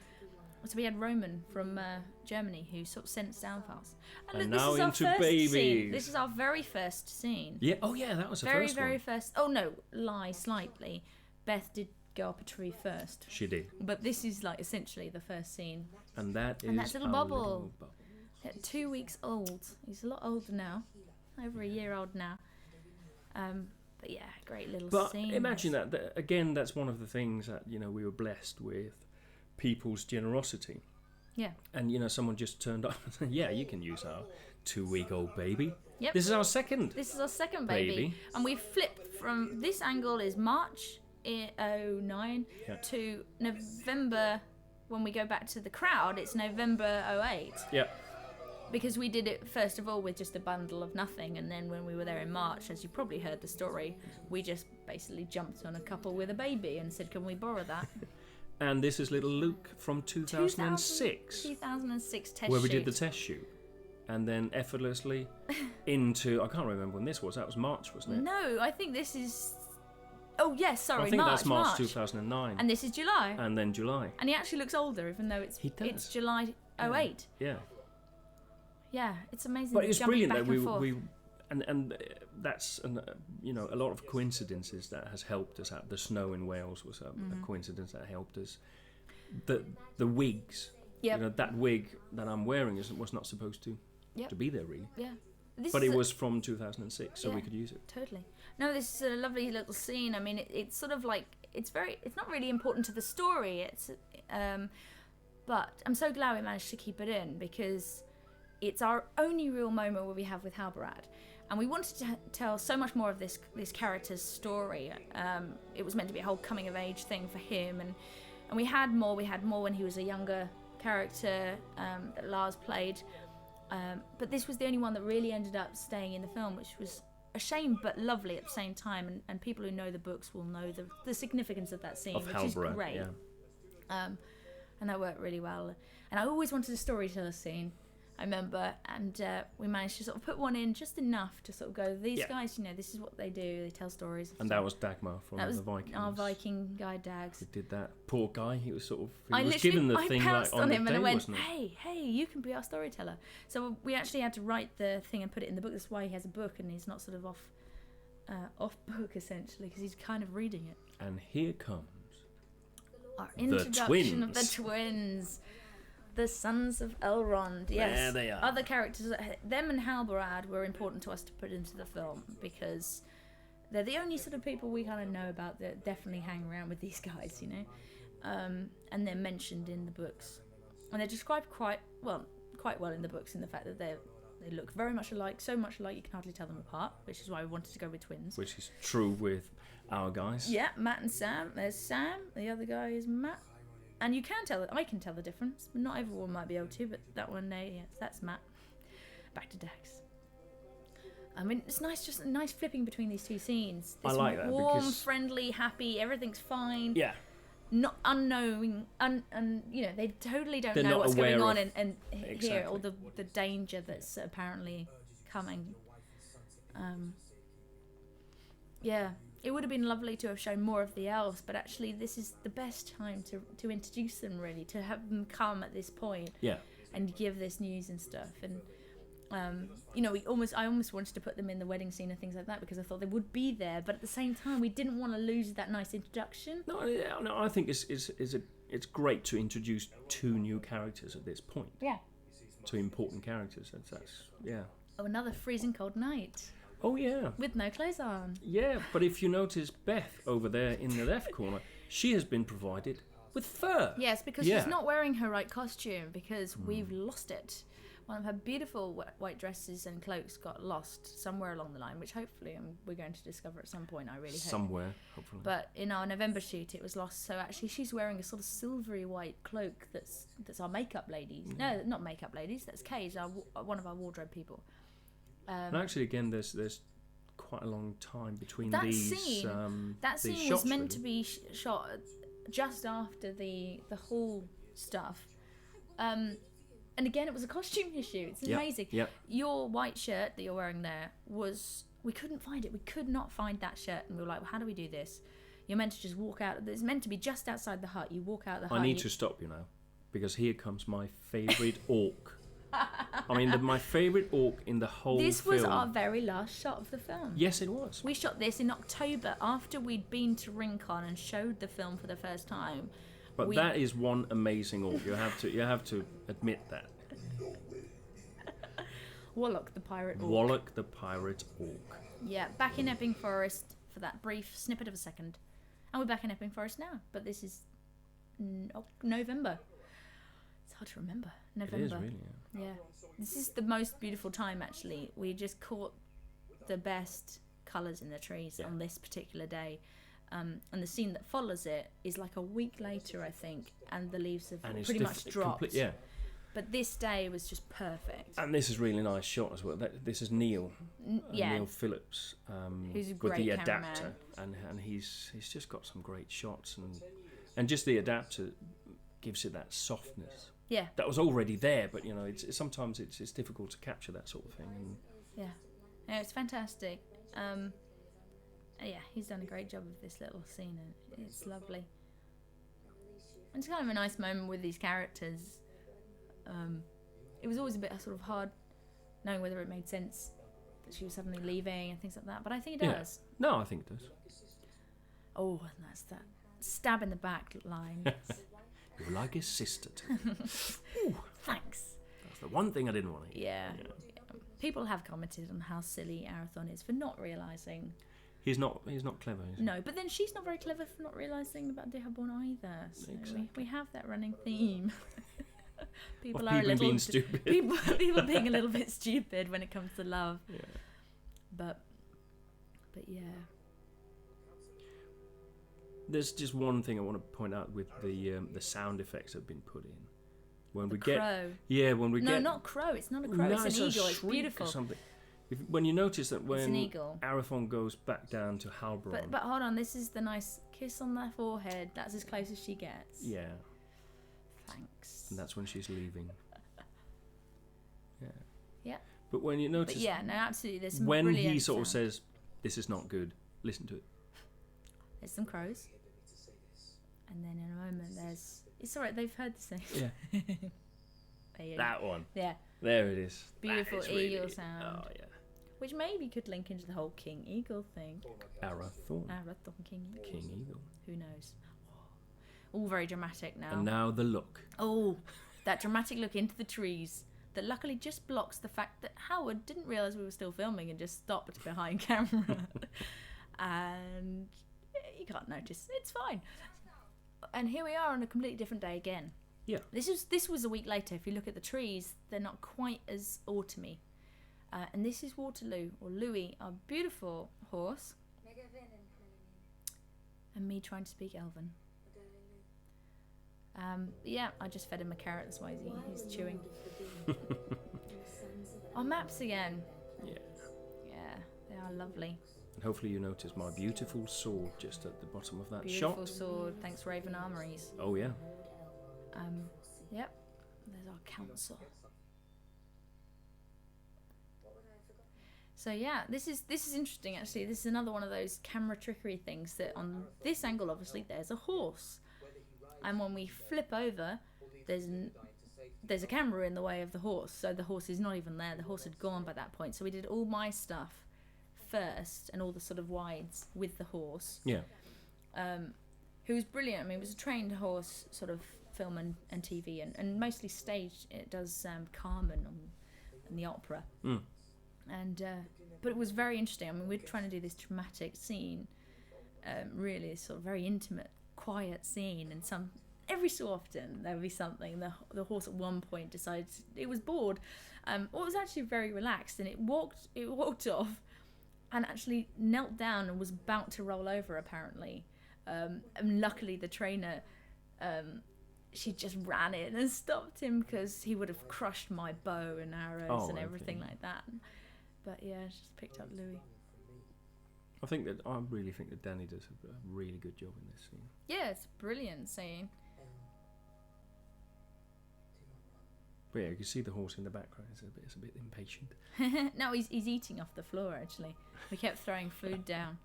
so we had Roman from Germany who sort of sent sound files. And look, now this is into our first babies. Scene. This is our very first scene. Yeah. Oh yeah, that was the very, first very one. first. Oh no, lie slightly. Beth did go up a tree first. She did. But this is like essentially the first scene. And that's little our Bubble. little Bubble. At 2 weeks old. He's a lot older now. Over a year old now. But yeah, great little scene. But imagine that again, that's one of the things that, you know, we were blessed with, people's generosity. Yeah. And, you know, someone just turned up and said, yeah, you can use our 2-week-old baby. Yep. This is our second. This is our second baby. And we flipped from this angle is March 2009 to November. When we go back to the crowd, it's November 2008. Yeah. Because we did it first of all with just a bundle of nothing, and then when we were there in March, as you probably heard the story, we just basically jumped on a couple with a baby and said, can we borrow that? And this is little Luke from 2006. 2006 test where we shoot. did the test shoot. And then effortlessly into, I can't remember when this was. That was March, wasn't it? No, I think this is... Oh, yes, sorry, I think March, that's March 2009. And this is July. And then July. And he actually looks older, even though it's July 2008. Yeah. Yeah, it's amazing. But it's brilliant that we and that's you know, a lot of coincidences that has helped us out. The snow in Wales was a coincidence that helped us. The wigs, Yep. you know, that wig that I'm wearing was not supposed to be there really. Yeah, But it was from 2006, so we could use it. Totally. No, this is a lovely little scene. I mean, it's sort of like it's not really important to the story. But I'm so glad we managed to keep it in because it's our only real moment where we have with Halbarad. And we wanted to tell so much more of this character's story. It was meant to be a whole coming of age thing for him, and we had more. We had more when he was a younger character that Lars played. But this was the only one that really ended up staying in the film, which was a shame but lovely at the same time. And people who know the books will know the significance of that scene, Of which Halbarad, is great. yeah. And that worked really well. And I always wanted a storyteller scene, I remember, and we managed to sort of put one in just enough to sort of go, these guys, you know, this is what they do, they tell stories. And that was Dagmar from the Vikings. Our Viking guy, Dags. He did that. Poor guy, he was sort of, I was given the thing pounced like on him the and I day, went, wasn't it? hey, you can be our storyteller. So we actually had to write the thing and put it in the book. That's why he has a book and he's not sort of off book, essentially, because he's kind of reading it. And here comes our introduction of the twins. twins. The sons of Elrond, yes. There they are. Other characters, them and Halbarad were important to us to put into the film because they're the only sort of people we kind of know about that definitely hang around with these guys, you know. And they're mentioned in the books, and they're described quite well in the books in the fact that they look very much alike, so much alike you can hardly tell them apart, which is why we wanted to go with twins. Which is true with our guys. Yeah, Matt and Sam. There's Sam. The other guy is Matt. And you can tell, I can tell the difference. Not everyone might be able to, but that one there, yes, that's Matt. Back to Dax. I mean, it's nice, just a nice flipping between these two scenes. This I like that warm, because friendly, happy, everything's fine. Yeah. Not unknowing, and you know, they totally don't They're know not what's going aware on of- and hear Exactly. all the danger that's apparently coming. Yeah. It would have been lovely to have shown more of the elves, but actually this is the best time to introduce them, really, to have them come at this point Yeah. and give this news and stuff. And you know, I almost wanted to put them in the wedding scene and things like that because I thought they would be there, but at the same time we didn't want to lose that nice introduction. No, I think it's great to introduce two new characters at this point. Yeah. Two important characters. That's yeah. Oh, another freezing cold night Oh yeah. with no clothes on. Yeah, but if you notice Beth over there in the left corner, she has been provided with fur. Yes, because Yeah. she's not wearing her right costume because we've lost it. One of her beautiful white dresses and cloaks got lost somewhere along the line, which hopefully we're going to discover at some point, I really hope. Somewhere, hopefully. But in our November shoot, it was lost. So actually, she's wearing a sort of silvery white cloak. That's our makeup ladies. No, not makeup ladies. That's Kay's, one of our wardrobe people. And actually, again, there's quite a long time between That these. scene, that these scene was shots, meant really. to be shot just after the hall stuff. And again, it was a costume issue. It's Yeah, amazing. yeah. Your white shirt that you're wearing there we couldn't find it. We could not find that shirt, and we were like, well, how do we do this? You're meant to just walk out. It's meant to be just outside the hut. You walk out the hut. I need to stop you now, because here comes my favourite orc. I mean, my favourite orc in the whole This film. was our very last shot of the film. Yes, it was. We shot this in October after we'd been to Rincon and showed the film for the first time. But that is one amazing orc. You have to admit that. Warlock the pirate orc. Warlock the pirate orc. Yeah, back in Epping Forest for that brief snippet of a second. And we're back in Epping Forest now, but this is November. It's hard to remember. November. It is really. Yeah. Yeah. This is the most beautiful time, actually. We just caught the best colours in the trees on this particular day. And the scene that follows it is like a week later, I think, and the leaves have pretty much dropped. Yeah. But this day was just perfect. And this is really nice shot as well. This is Neil. Yeah. Neil Phillips. Who's a with the great adapter, and he's just got some great shots, and just the adapter gives it that softness. Yeah. That was already there, but you know, sometimes it's difficult to capture that sort of thing. And Yeah. No, it's fantastic. Yeah, he's done a great job of this little scene, and it's lovely. And it's kind of a nice moment with these characters. It was always a bit sort of hard knowing whether it made sense that she was suddenly leaving and things like that, but I think it does. No, I think it does. Oh, and that's that stab in the back line. You're like his sister to me. Thanks. That's the one thing I didn't want to hear. Yeah. people have commented on how silly Arathon is for not realising. He's not clever, is he? No, but then she's not very clever for not realising about Daehaborn either. So Exactly. we have that running theme. People Of are a little being stupid. people being a little bit stupid when it comes to love. Yeah. But yeah. There's just one thing I want to point out with the sound effects that have been put in. When The we crow. when we No, get not crow. It's not a crow. no, it's an a eagle. It's shriek beautiful. or something. When you notice that It's an when eagle. Arathon goes back down to Halbrand, But hold on. This is the nice kiss on their forehead. That's as close as she gets. yeah, Thanks. and that's when she's leaving. Yeah. Yeah. But when you notice, But yeah, no, absolutely. There's some when brilliant he sort of sound. says, "This is not good," listen to it. There's some crows. And then in a moment there's... It's alright, they've heard this thing. Yeah. There you go. That one. Yeah. There it is. Beautiful That is really- eagle sound. Oh yeah. Which maybe could link into the whole King Eagle thing. Arathon, Arathon, King Eagle. King Eagle. Who knows? All very dramatic now. And now the look. Oh, that dramatic look into the trees that luckily just blocks the fact that Howard didn't realise we were still filming and just stopped behind camera. And you can't notice. It's fine. And here we are on a completely different day again. Yeah. This was a week later. If you look at the trees, they're not quite as autumny. And this is Waterloo, or Louis, our beautiful horse. And me trying to speak Elven. Yeah, I just fed him a carrot, that's why he's chewing. Our maps again. Yeah. Yeah, they are lovely. And hopefully you notice my beautiful sword just at the bottom of that Beautiful shot. sword, thanks Raven Armories. Oh yeah. Yep, there's our council. So yeah, this is interesting actually. This is another one of those camera trickery things that on this angle obviously there's a horse. And when we flip over, there's a camera in the way of the horse, so the horse is not even there. The horse had gone by that point. So we did all my stuff first and all the sort of wides with the horse. Yeah. Who was brilliant. I mean, it was a trained horse, sort of film and TV, and mostly staged. It does Carmen and the opera. Mm. And but it was very interesting. I mean, we're trying to do this dramatic scene, really sort of very intimate, quiet scene, and every so often there would be something. The horse at one point decides it was bored, or it was actually very relaxed, and it walked off, and actually knelt down and was about to roll over apparently. And luckily the trainer, she just ran in and stopped him because he would have crushed my bow and arrows and everything like that. But yeah, she just picked up Louis. I really think that Danny does a really good job in this scene. Yeah, it's a brilliant scene. But yeah, you can see the horse in the background. It's a bit impatient. No, he's eating off the floor actually. We kept throwing food down,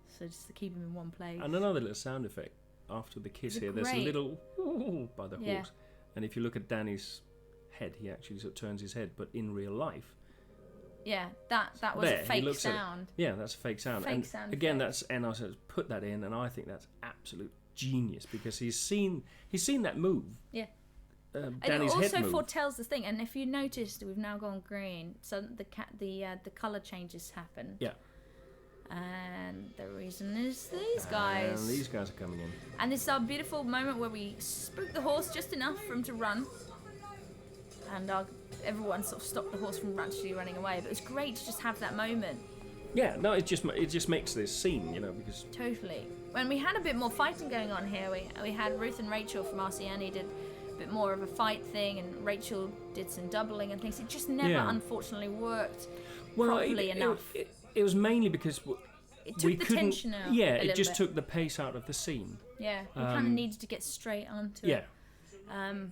so just to keep him in one place. And another little sound effect after the kiss It's here. There's a great. little ooh by the Yeah. horse, and if you look at Danny's head, he actually sort of turns his head. But in real life, Yeah, that was there, a he fake looks at it. sound. Yeah, that's a fake sound. Fake And sound again, effect. that's NR says put that in, and I think that's absolute genius because he's seen that move. Yeah. Danny's And it head also move. foretells the thing. And if you noticed, we've now gone green, so the color changes happen. Yeah. And the reason is these guys. And these guys are coming in. And this is our beautiful moment where we spook the horse just enough for him to run. And everyone sort of stopped the horse from actually running away. But it was great to just have that moment. Yeah, no, it just makes this scene, because Totally. When we had a bit more fighting going on here, we had Ruth and Rachel from RCN did a bit more of a fight thing, and Rachel did some doubling and things. It just never, unfortunately, worked properly enough. It was mainly because It took the tension out. Yeah, a it little just bit. took the pace out of the scene. Yeah, we kind of needed to get straight onto Yeah. it.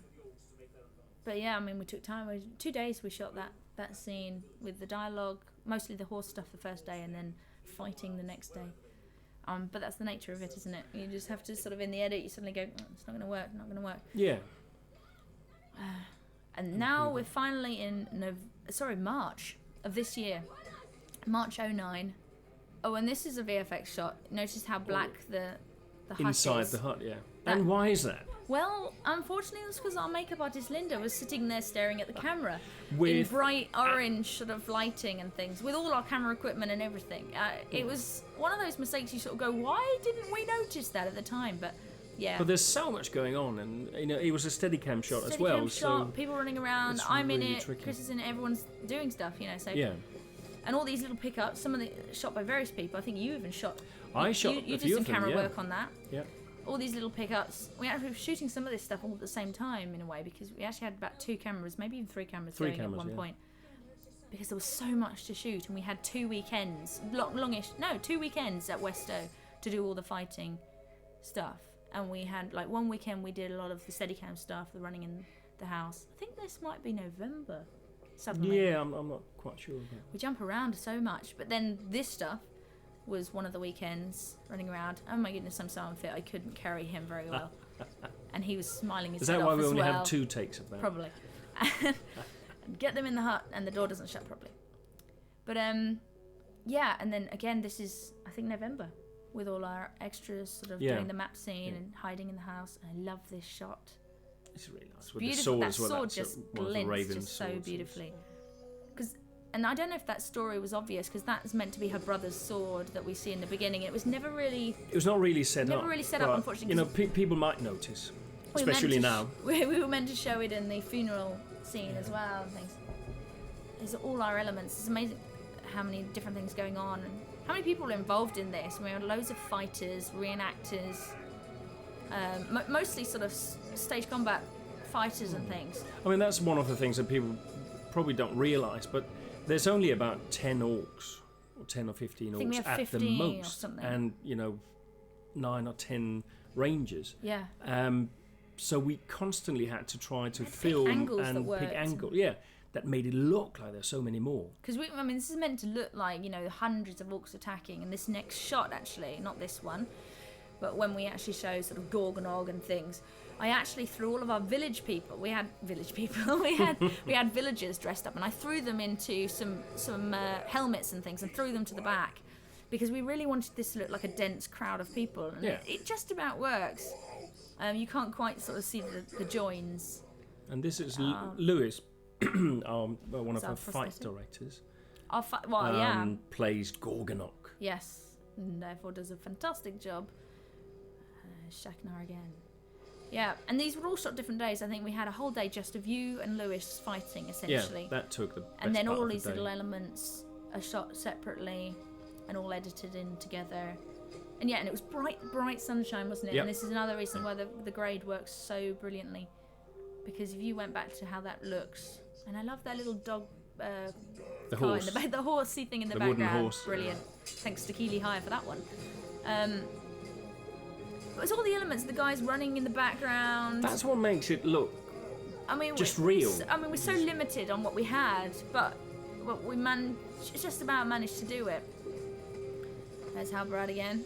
But yeah, I mean, we took time. 2 days we shot that scene with the dialogue, mostly the horse stuff the first day, and then fighting the next day. But that's the nature of it, isn't it? You just have to sort of in the edit, you suddenly go, it's not going to work, not going to work. Yeah. And now we're finally in March of this year, March 09. Oh, and this is a VFX shot. Notice how black the hut Inside is. the hut, yeah. That- And why is that? Well, unfortunately, it was because our makeup artist Linda was sitting there staring at the camera in With- bright orange sort of lighting and things, with all our camera equipment and everything. It was one of those mistakes you sort of go, why didn't we notice that at the time? But yeah. But there's so much going on, and it was a Steadicam shot as well. Steadicam shot, people running around. it's I'm in really it. tricky. Chris is in it. Everyone's doing stuff, So yeah, and all these little pickups. Some of the shot by various people. I think you even shot. I shot You a did few some of them, camera yeah. work on that. Yeah. All these little pickups. We actually were shooting some of this stuff all at the same time in a way, because we actually had about 2 cameras, maybe even 3 cameras going at one point. Because there was so much to shoot, and we had 2 weekends, longish, 2 weekends at Westo to do all the fighting stuff. And we had, like, one weekend we did a lot of the Steadicam stuff, the running in the house. I think this might be November, suddenly. Yeah, I'm not quite sure. We jump around so much, but then this stuff was one of the weekends running around. Oh my goodness, I'm so unfit. I couldn't carry him very well, and he was smiling his Is head that off why we as only well. have 2 takes of that? Probably. Get them in the hut, and the door doesn't shut properly. But yeah, and then again, this is I think November, with all our extras sort of doing the map scene and hiding in the house. And I love this shot. It's really nice. Beautiful. With the sword that as well. sword That's just one of the glints Raven's just so swords. beautifully. And I don't know if that story was obvious, because that's meant to be her brother's sword that we see in the beginning. It was never really. It was not really set up. Never really set up, but, unfortunately, people might notice, we were meant especially to now. We were meant to show it in the funeral scene as well and things. These are all our elements. It's amazing how many different things going on and how many people are involved in this. We had loads of fighters, reenactors, mostly sort of stage combat fighters and things. I mean, that's one of the things that people probably don't realise, but there's only about 10 orcs, or 10 or 15 I think we orcs have at the 15 or most, something. and 9 or 10 rangers. Yeah. So we constantly had to try to Pick film angles that and worked. pick angles. Yeah, that made it look like there's so many more. Because this is meant to look like, hundreds of orcs attacking, and this next shot, actually, not this one, but when we actually show sort of Gorgonog and things, I actually threw all of our village people. We had village people. we had villagers dressed up, and I threw them into some helmets and things, and threw them to the back, because we really wanted this to look like a dense crowd of people, and it just about works. You can't quite sort of see the joins. And this is Lewis, one of our fight prosthetic? directors. Plays Gorgonok. Yes, and therefore does a fantastic job. Shaknar again. Yeah, and these were all shot different days. I think we had a whole day just of you and Lewis fighting, essentially. Yeah, that took the best and then part all of the these day. little elements are shot separately and all edited in together. And yeah, and it was bright sunshine, wasn't it? Yep. And this is another reason why the grade works so brilliantly. Because if you went back to how that looks, and I love that little dog The car horse. in the horsey thing in the The wooden background. horse. Brilliant. Thanks to Keeley Hire for that one. But it's all the elements, the guys running in the background. That's what makes it look just real. We're so limited on what we had, but we just about managed to do it. There's Halbrad again.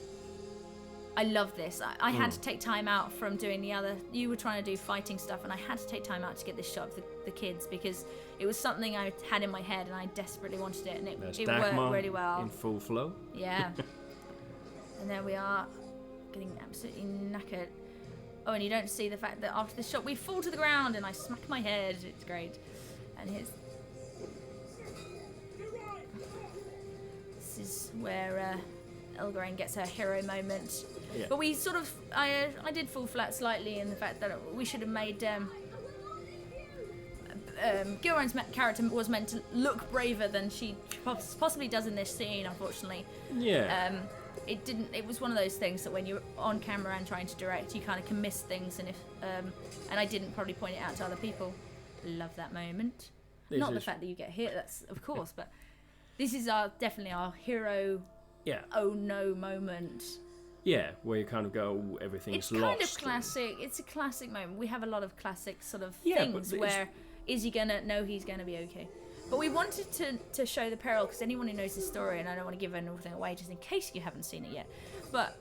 I love this. I had to take time out from doing the other. You were trying to do fighting stuff, and I had to take time out to get this shot of the kids, because it was something I had in my head, and I desperately wanted it, and it worked Dagmar really well. in full flow. Yeah. And there we are, getting absolutely knackered. Oh, and you don't see the fact that after this shot we fall to the ground and I smack my head. It's great. And this is where Elgarain gets her hero moment. Yeah. But we sort of, I did fall flat slightly in the fact that we should have made Gilrain's character was meant to look braver than she possibly does in this scene, unfortunately. Yeah. It didn't. It was one of those things that when you're on camera and trying to direct, you kind of can miss things, and I didn't probably point it out to other people. Love that moment. Not the fact that you get hit, that's of course, but this is definitely our hero. Yeah. Oh no moment. Yeah, where you kind of go, oh, everything's It's lost. kind of classic. It's a classic moment. We have a lot of classic sort of Yeah, things but where is he gonna? No, he's gonna be okay. But we wanted to show the peril, because anyone who knows the story, and I don't want to give anything away just in case you haven't seen it yet, but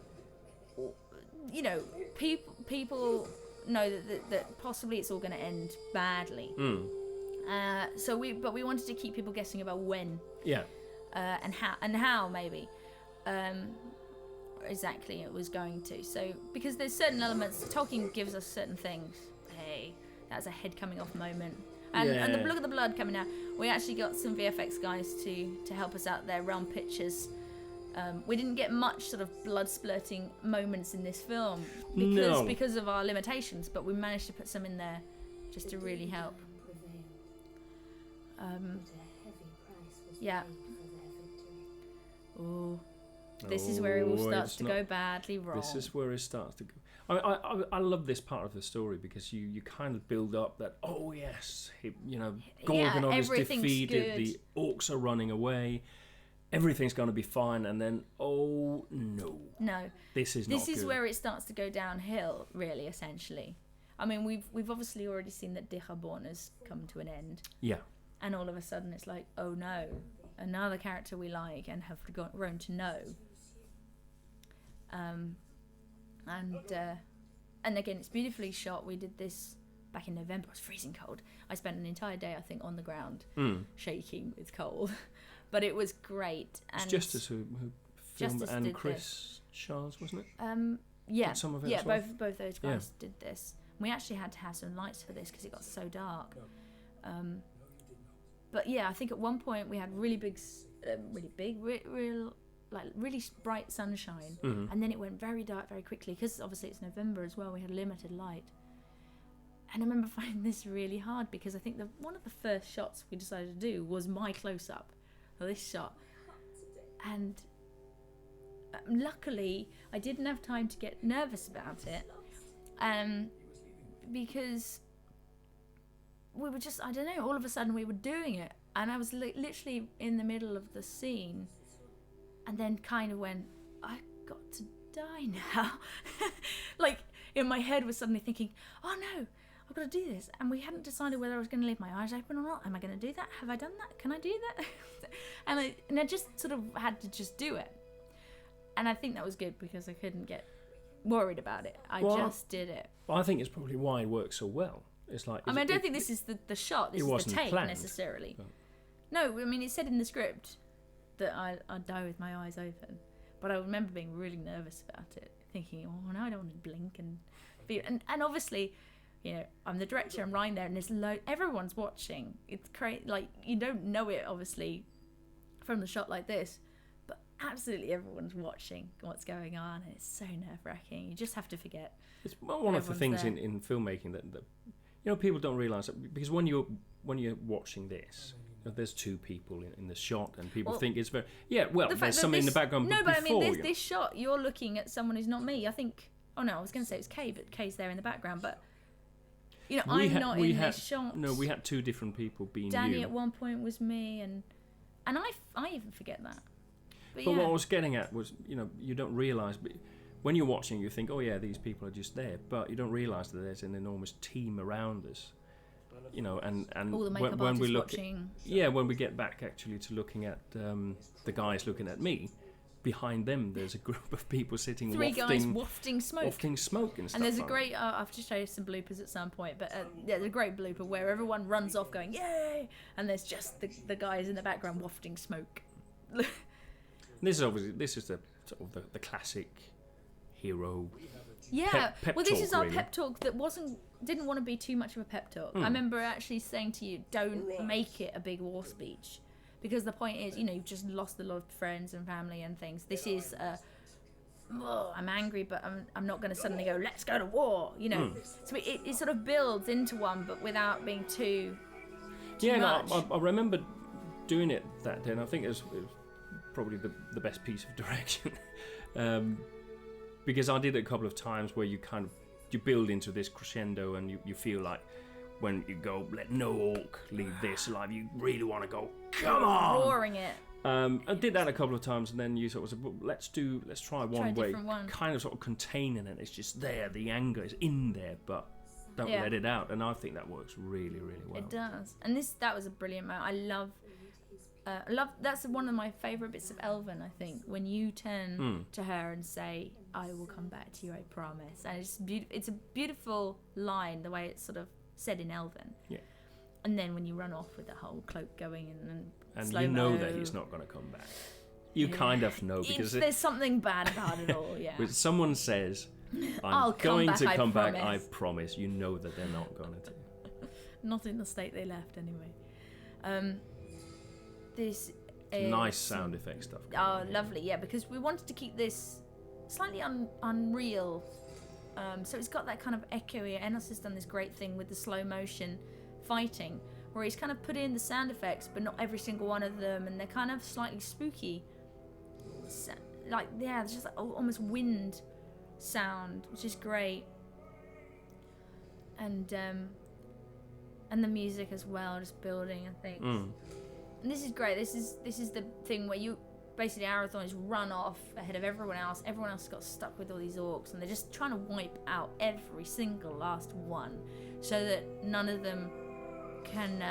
people know that possibly it's all going to end badly. But we wanted to keep people guessing about when. Yeah. And how maybe. exactly it was going to. So because there's certain elements, Tolkien gives us certain things. Hey, that's a head coming off moment. And the look at the blood coming out. We actually got some VFX guys to help us out there, round pictures. We didn't get much sort of blood splurting moments in this film because of our limitations, but we managed to put some in there just to really help. Yeah. Oh, this is where it all starts to go badly wrong. This is where it starts to go. I love this part of the story because you kind of build up that, oh yes, Gorgonov is defeated, good. The orcs are running away, everything's going to be fine, and then oh no, this is where it starts to go downhill, really, essentially. I mean, we've obviously already seen that Dichabon has come to an end. Yeah. And all of a sudden it's like, oh no, another character we like and have grown to know. And again, it's beautifully shot. We did this back in November. It was freezing cold. I spent an entire day, I think, on the ground, shaking with cold. But it was great. And it's Justice who filmed, and Chris Charles, wasn't it? Yeah, some of it as well? both those guys did this. We actually had to have some lights for this because it got so dark. But yeah, I think at one point we had really bright sunshine, and then it went very dark very quickly because obviously it's November as well. We had limited light, and I remember finding this really hard because I think one of the first shots we decided to do was my close-up of this shot, and luckily I didn't have time to get nervous about it, because we were just, I don't know, all of a sudden we were doing it, and I was literally in the middle of the scene, and then kind of went, I got to die now. Like, in my head was suddenly thinking, oh no, I've got to do this. And we hadn't decided whether I was going to leave my eyes open or not. Am I going to do that? Have I done that? Can I do that? and I just sort of had to just do it. And I think that was good because I couldn't get worried about it. I just did it. Well, I think it's probably why it works so well. It's like, I don't think this is the shot. This is the take planned, necessarily. But... No, I mean, it said in the script that I'd die with my eyes open. But I remember being really nervous about it, thinking, oh, no, I don't want to blink. And obviously, I'm the director, I'm lying there, and there's everyone's watching. It's crazy. Like, you don't know it, obviously, from the shot like this. But absolutely everyone's watching what's going on, and it's so nerve-wracking. You just have to forget. It's one of the things in filmmaking that people don't realise that, because when you're watching this, there's two people in the shot, and people think it's very there's something in the background. No, but I mean this shot, you're looking at someone who's not me. I think. Oh no, I was going to say it was Kay, but Kay's there in the background. But I'm not in this shot. No, we had two different people being Danny you. at one point was me, and I even forget that. But what I was getting at was, you don't realise, but when you're watching, you think, oh yeah, these people are just there, but you don't realise that there's an enormous team around us. And all the makeup when we look watching. When we get back actually to looking at the guys looking at me, behind them there's a group of people sitting Three guys wafting smoke and stuff. And there's a great I'll have to show you some bloopers at some point, but there's a great blooper where everyone runs off going yay, and there's just the guys in the background wafting smoke. This is the sort of the classic hero. Yeah, pep well, this talk, is our really. pep talk that didn't want to be too much of a pep talk. I remember actually saying to you, don't make it a big war speech, because the point is, you've just lost a lot of friends and family and things. This is, I'm angry, but I'm not going to suddenly go, let's go to war, So it sort of builds into one, but without being too much. I remember doing it that day, and I think it was probably the best piece of direction. Because I did it a couple of times where you build into this crescendo, and you feel like when you go, let no orc leave this alive, you really want to go, come on, roaring it. I did that a couple of times, and then you sort of said, well, let's try one way, kind of sort of containing it. It's just there, the anger is in there, but don't let it out. And I think that works really, really well. It does, and that was a brilliant moment. I love. That's one of my favourite bits of Elven, I think, when you turn to her and say, I will come back to you, I promise. And it's a beautiful line, the way it's sort of said in Elven. Yeah. And then when you run off with the whole cloak going and slow-mo. You know that he's not going to come back. You kind of know because there's something bad about it all. Yeah. when someone says, I'll come back, to come back, promise. I promise. You know that they're not going to. Not in the state they left, anyway. This Nice sound effect stuff. Oh, lovely, yeah, because we wanted to keep this slightly unreal. So it's got that kind of echoey. Enos has done this great thing with the slow motion fighting, where he's kind of put in the sound effects, but not every single one of them, and they're kind of slightly spooky. It's just like almost wind sound, which is great. And the music as well, just building, I think. And this is great. This is the thing where you basically Arathorn is run off ahead of everyone else. Everyone else got stuck with all these orcs, and they're just trying to wipe out every single last one, so that none of them can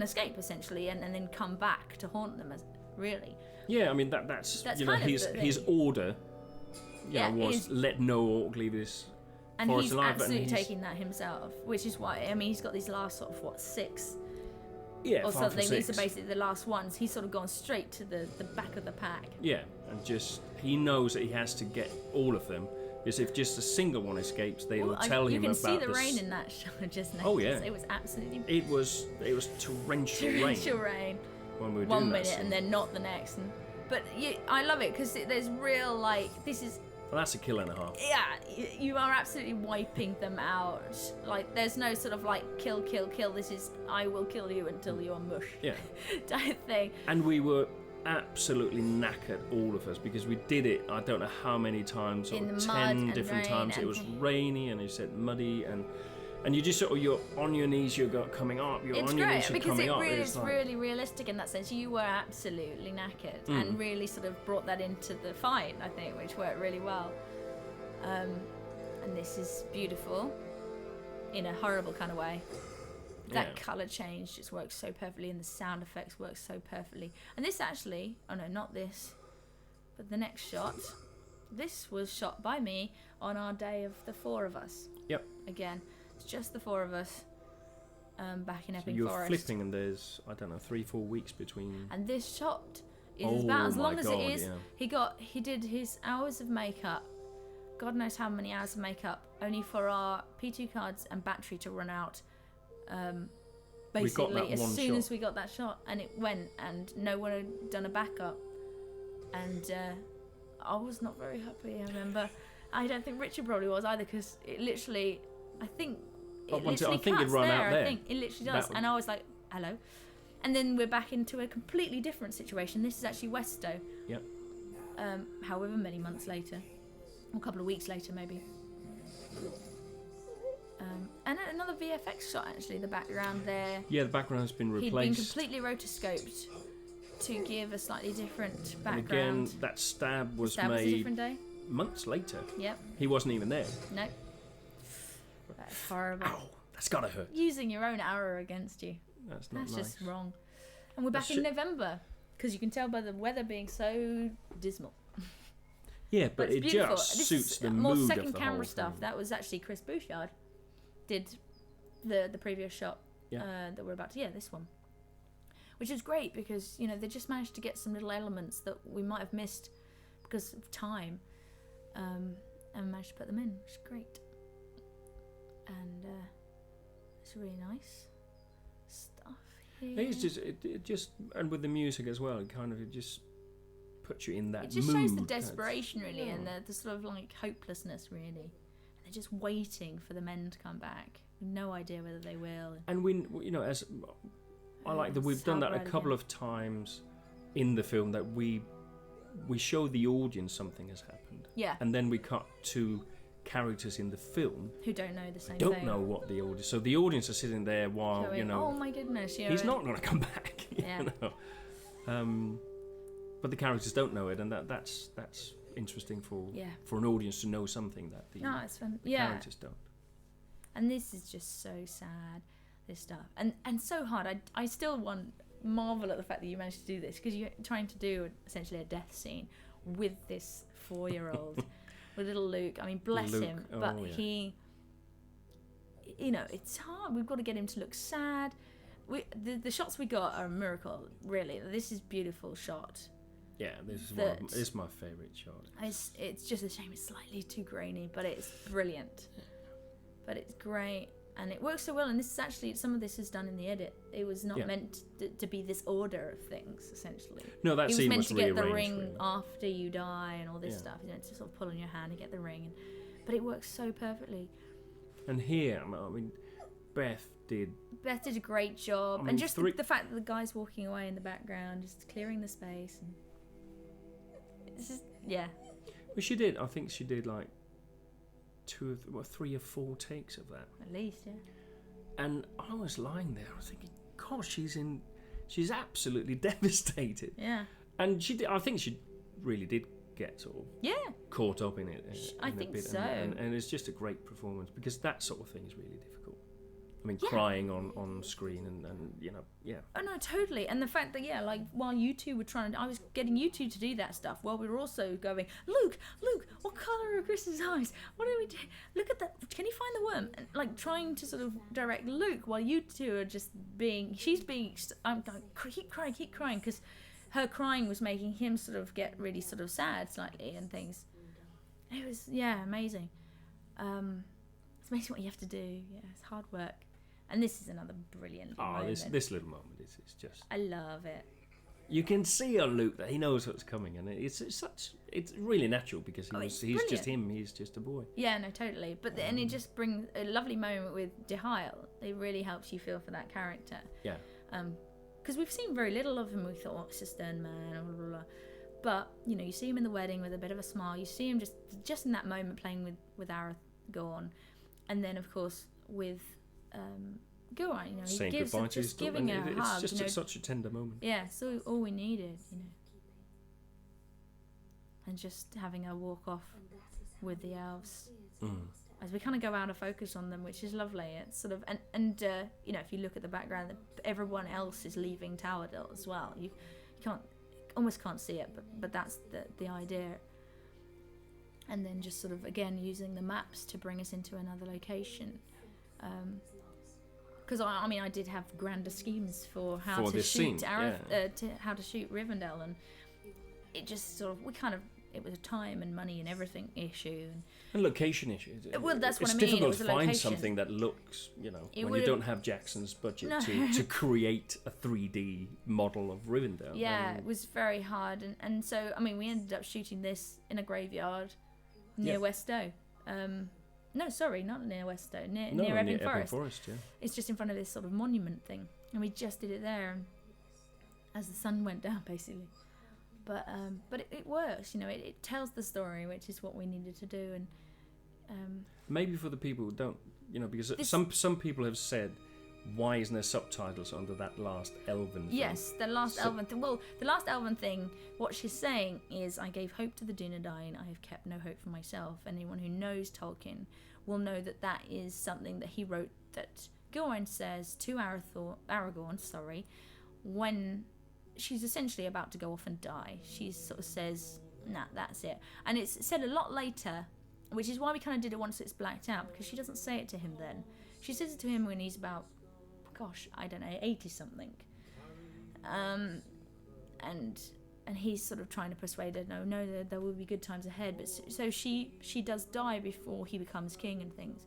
escape essentially, and then come back to haunt them. Really. Yeah, I mean that's you know his order. Was let no orc leave this. And he's absolutely taking that himself, which is why he's got these last sort of 6. Yeah, or 5 something. or 6. These are basically the last ones. He's sort of gone straight to the back of the pack. Yeah, and just he knows that he has to get all of them. Because if just a single one escapes, they will tell him about. You can see the rain in that shot just now. Oh yeah, it was absolutely. It was torrential rain. Torrential rain. When we were one doing minute that and then not the next. But I love it because there's real this is. Well, that's a kill and a half. Yeah, you are absolutely wiping them out. Like, there's no sort of kill. This is I will kill you until you're mush. Yeah. Type thing. And we were absolutely knackered, all of us, because we did it. I don't know how many times, or 10 different times. It was rainy and it said muddy and you just sort of you're on your knees. You're coming up. You're on your knees. You're coming up. It's really realistic in that sense. You were absolutely knackered and really sort of brought that into the fight. I think, which worked really well. And this is beautiful, in a horrible kind of way. That colour change just works so perfectly, and the sound effects work so perfectly. And this actually, oh no, not this, but the next shot. This was shot by me on our day of the 4 of us. Yep. Again. It's just the 4 of us back in Epping Forest. Forest. You're flipping, and there's 3-4 weeks between. And this shot is about as long as it is. Yeah. He did his hours of makeup. God knows how many hours of makeup, only for our P2 cards and battery to run out. Basically, as soon as we got that shot, and it went, and no one had done a backup, and I was not very happy. I remember. I don't think Richard probably was either, because it literally. I think it literally cuts it run there. Out there. I think it literally does. And I was like, hello. And then we're back into a completely different situation. This is actually Westo. Yep. However many months later. Or a couple of weeks later, maybe. And another VFX shot, actually, the background there. Yeah, the background has been replaced. He'd been completely rotoscoped to give a slightly different background. And again, that stab was made was a different day. Months later. Yep. He wasn't even there. No. That's horrible. Ow, that's gotta hurt. Using your own arrow against you. That's not nice. Just wrong. And we're back in November, because you can tell by the weather being so dismal. Yeah, but it beautiful. Just suits the more mood second of the camera whole stuff. thing. That was actually Chris Bouchard did the previous shot that we're about to. Yeah, this one. Which is great because, they just managed to get some little elements that we might have missed because of time. And managed to put them in, which is great. And it's really nice stuff here. It's just it just and with the music as well, it just puts you in that mood. It just shows the desperation really, and the sort of hopelessness really. And they're just waiting for the men to come back. No idea whether they will. And we as I like that we've done that a couple of times in the film, that we show the audience something has happened. Yeah. And then we cut to characters in the film who don't know the same thing. Don't know what the audience. So the audience are sitting there while oh my goodness, he's not going to come back. But the characters don't know it, and that's interesting for an audience to know something that the characters don't. And this is just so sad, this stuff, and so hard. I still marvel at the fact that you managed to do this, because you're trying to do essentially a death scene with this 4-year-old. With little Luke. I mean, bless him. But he, it's hard. We've got to get him to look sad. The shots we got are a miracle, really. This is beautiful shot. Yeah, this is my favourite shot. It's just a shame it's slightly too grainy, but it's brilliant. But it's great, and it works so well. And this is actually, some of this is done in the edit. It was not meant to be this order of things, essentially. No, that scene was rearranged. It was meant to get the ring really. after you die and all this stuff. You know, to sort of pull on your hand and get the ring. But it works so perfectly. And here, I mean, Beth did a great job. I mean, and just the fact that the guy's walking away in the background, just clearing the space. And it's just, yeah. Well, she did. I think she did like 3 or 4 takes of that. At least, yeah. And I was lying there, I was thinking, gosh, she's absolutely devastated. Yeah. And I think she really did get sort of caught up in it. I in think a bit. so. And it's just a great performance, because that sort of thing is really difficult. I mean, crying on screen and you know, Oh no, totally. And the fact that like while you two were I was getting you two to do that stuff, while we were also going, Luke, what colour are Chris's eyes? What do we do? Look at that. Can you find the worm? And like trying to sort of direct Luke while you two are just I'm going, keep crying, because her crying was making him sort of get really sort of sad slightly and things. It was amazing. It's amazing what you have to do. Yeah, it's hard work. And this is another brilliant moment. This little moment is just... I love it. You can see on Luke that he knows what's coming, and it's really natural, because he's just him. He's just a boy. Yeah, no, totally. But and it just brings a lovely moment with Dehail. It really helps you feel for that character. Yeah. Because we've seen very little of him. We thought, oh, it's a stern man, blah, blah, blah. But you know, you see him in the wedding with a bit of a smile. You see him just in that moment playing with Arathorn, and then of course with Geraint, you know, saying he gives goodbye to his daughter. giving her a hug. It's just you know, such a tender moment. Yeah, so all we needed, you know, and just having her walk off with the elves as we kind of go out of focus on them, which is lovely. It's sort of and you know, if you look at the background, everyone else is leaving Towerdale as well. You almost can't see it, but that's the idea. And then just sort of again using the maps to bring us into another location. Because I did have grander schemes for how to shoot how to shoot Rivendell, and it just sort of it was a time and money and everything issue and location issue. Well, that's what I mean. It's difficult to find location. something that looks, you know, when you don't have Jackson's budget to create a 3D model of Rivendell. Yeah, it was very hard, and so I mean we ended up shooting this in a graveyard near Westow. No, sorry, not near Westow, near Epping Forest. Yeah. It's just in front of this sort of monument thing, and we just did it there as the sun went down, basically. But it works, you know. It tells the story, which is what we needed to do, and maybe for the people who don't, you know, because some people have said, why isn't there subtitles under that last elven thing? Yes, the last elven thing. Well, the last elven thing, what she's saying is, I gave hope to the Dunedain, I have kept no hope for myself. Anyone who knows Tolkien will know that is something that he wrote, that Geraint says to Aragorn, when she's essentially about to go off and die. She sort of says, nah, that's it. And it's said a lot later, which is why we kind of did it once it's blacked out, because she doesn't say it to him then. She says it to him when he's about, 80-something. And he's sort of trying to persuade her, no, there will be good times ahead. But so she does die before he becomes king and things.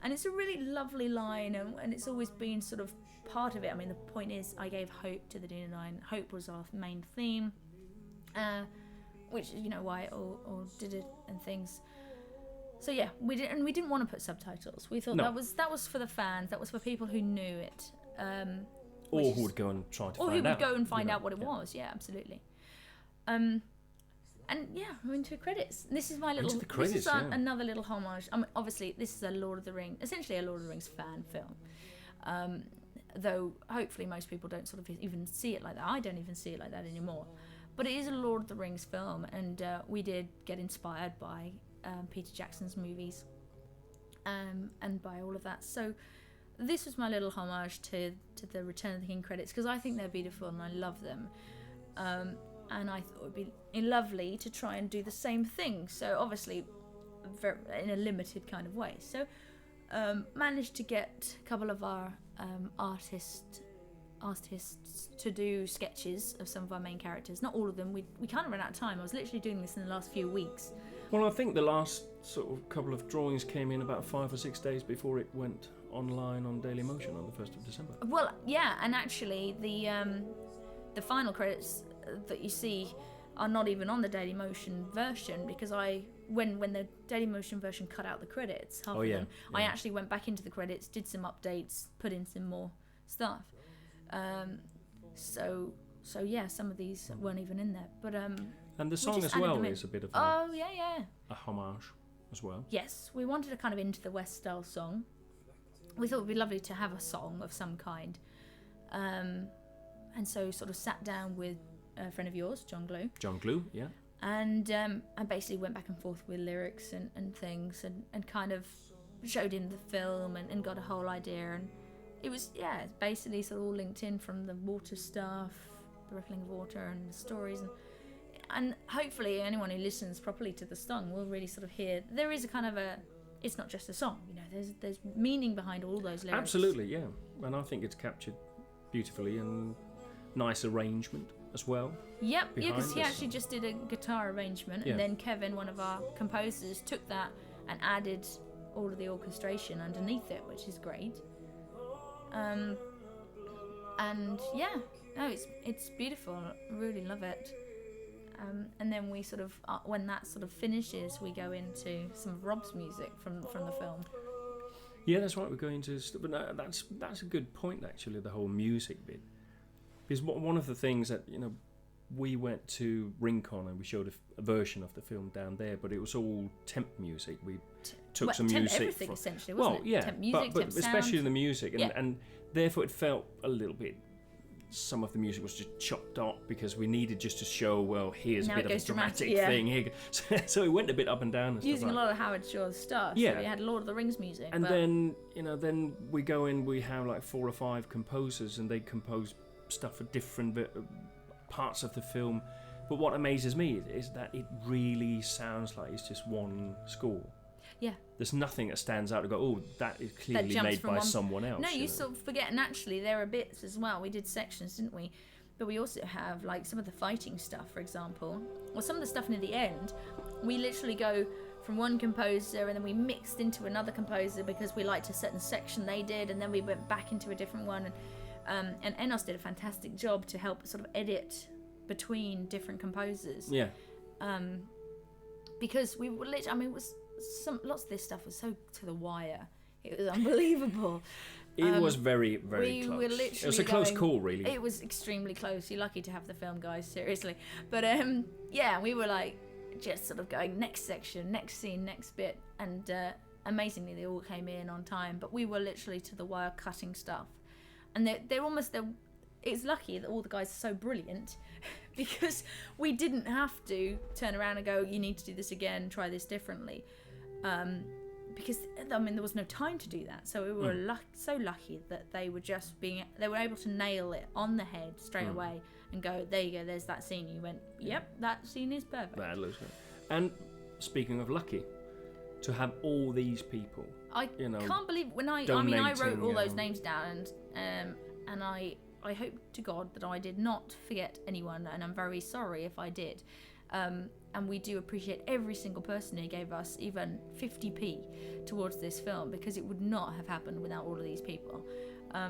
And it's a really lovely line, and it's always been sort of part of it. I mean, the point is, I gave hope to the Dunedain. Hope was our main theme, which, you know, why or did it and things. So yeah, we didn't want to put subtitles. We thought that was for the fans. That was for people who knew it, or who would go and try to find out. Or who would go and find out what it was. Yeah, absolutely. And yeah, we're into credits. This is my little. Into the credits, this is another little homage. I mean, obviously, this is essentially a Lord of the Rings fan film. Though hopefully most people don't sort of even see it like that. I don't even see it like that anymore. But it is a Lord of the Rings film, and we did get inspired by Peter Jackson's movies, and by all of that. So this was my little homage to the Return of the King credits, because I think they're beautiful and I love them. And I thought it would be lovely to try and do the same thing. So obviously, in a limited kind of way. So managed to get a couple of our artist asked us to do sketches of some of our main characters. Not all of them. We kind of ran out of time. I was literally doing this in the last few weeks. Well, I think the last sort of couple of drawings came in about 5 or 6 days before it went online on Dailymotion on the 1st of December. Well, yeah, and actually the final credits that you see are not even on the Dailymotion version, because when the Dailymotion version cut out the credits, half of them, I actually went back into the credits, did some updates, put in some more stuff. So yeah, some of these weren't even in there, but and the song as well is a bit of a homage as well. Yes, we wanted a kind of Into the West style song. We thought it would be lovely to have a song of some kind, and so sort of sat down with a friend of yours, John Glue. John Glue, yeah. And I basically went back and forth with lyrics and things, and kind of showed him the film and got a whole idea. And it was, it's basically sort of all linked in, from the water stuff, the rippling of water, and the stories. And hopefully anyone who listens properly to the song will really sort of hear, there is a kind of it's not just a song, there's meaning behind all those lyrics. Absolutely, yeah. And I think it's captured beautifully, and nice arrangement as well. Yep, because he actually just did a guitar arrangement, and then Kevin, one of our composers, took that and added all of the orchestration underneath it, which is great. And it's beautiful. I really love it. And then we sort of, when that sort of finishes, we go into some of Rob's music from the film. Yeah, that's right. We're going to, but no, that's a good point actually. The whole music bit. Because one of the things that, we went to Rincon and we showed a version of the film down there, but it was all temp music. We took some temp music. Everything essentially, wasn't it? Temp music, but temp especially sound. the music, and therefore it felt a little bit. Some of the music was just chopped up because we needed just to show, well, here's now a bit of a dramatic thing here. So it went a bit up and down. And using stuff a lot of Howard Shore's stuff. Yeah. So we had Lord of the Rings music. And then, then we go in, we have like 4 or 5 composers, and they compose stuff for different parts of the film. But what amazes me is that it really sounds like it's just one score. Yeah. There's nothing that stands out to go, oh, that is clearly made by someone else. No, you sort of forget, and actually there are bits as well. We did sections, didn't we? But we also have like some of the fighting stuff, for example, or some of the stuff near the end. We literally go from one composer and then we mixed into another composer because we liked a certain section they did, and then we went back into a different one. And Enos did a fantastic job to help sort of edit between different composers. Yeah. Because we were literally, it was lots of this stuff was so to the wire. It was unbelievable. It was very, very close. Were literally it was a close call, really. It was extremely close. You're lucky to have the film, guys, seriously. But we were like just sort of going next section, next scene, next bit, and amazingly they all came in on time. But we were literally to the wire cutting stuff, and it's lucky that all the guys are so brilliant because we didn't have to turn around and go, you need to do this again, try this differently. Because there was no time to do that, so we were so lucky that they were able to nail it on the head straight away and go, there you go, there's that scene. You went, yep, that scene is perfect. That looks good. And speaking of lucky, to have all these people, I can't believe when I wrote all those names down, and I hope to God that I did not forget anyone, and I'm very sorry if I did. And we do appreciate every single person who gave us even 50p towards this film, because it would not have happened without all of these people. How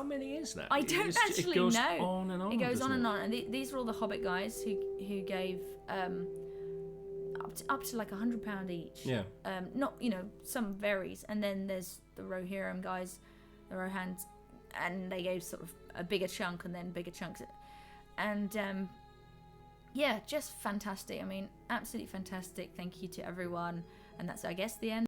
many is that? I don't actually know. It goes on and on. It goes on and on. And these are all the Hobbit guys who gave up to like £100 each. Yeah. Not some varies, and then there's the Rohirrim guys, the Rohans, and they gave sort of a bigger chunk and then bigger chunks. And just fantastic. Absolutely fantastic. Thank you to everyone. And that's, I guess, the end.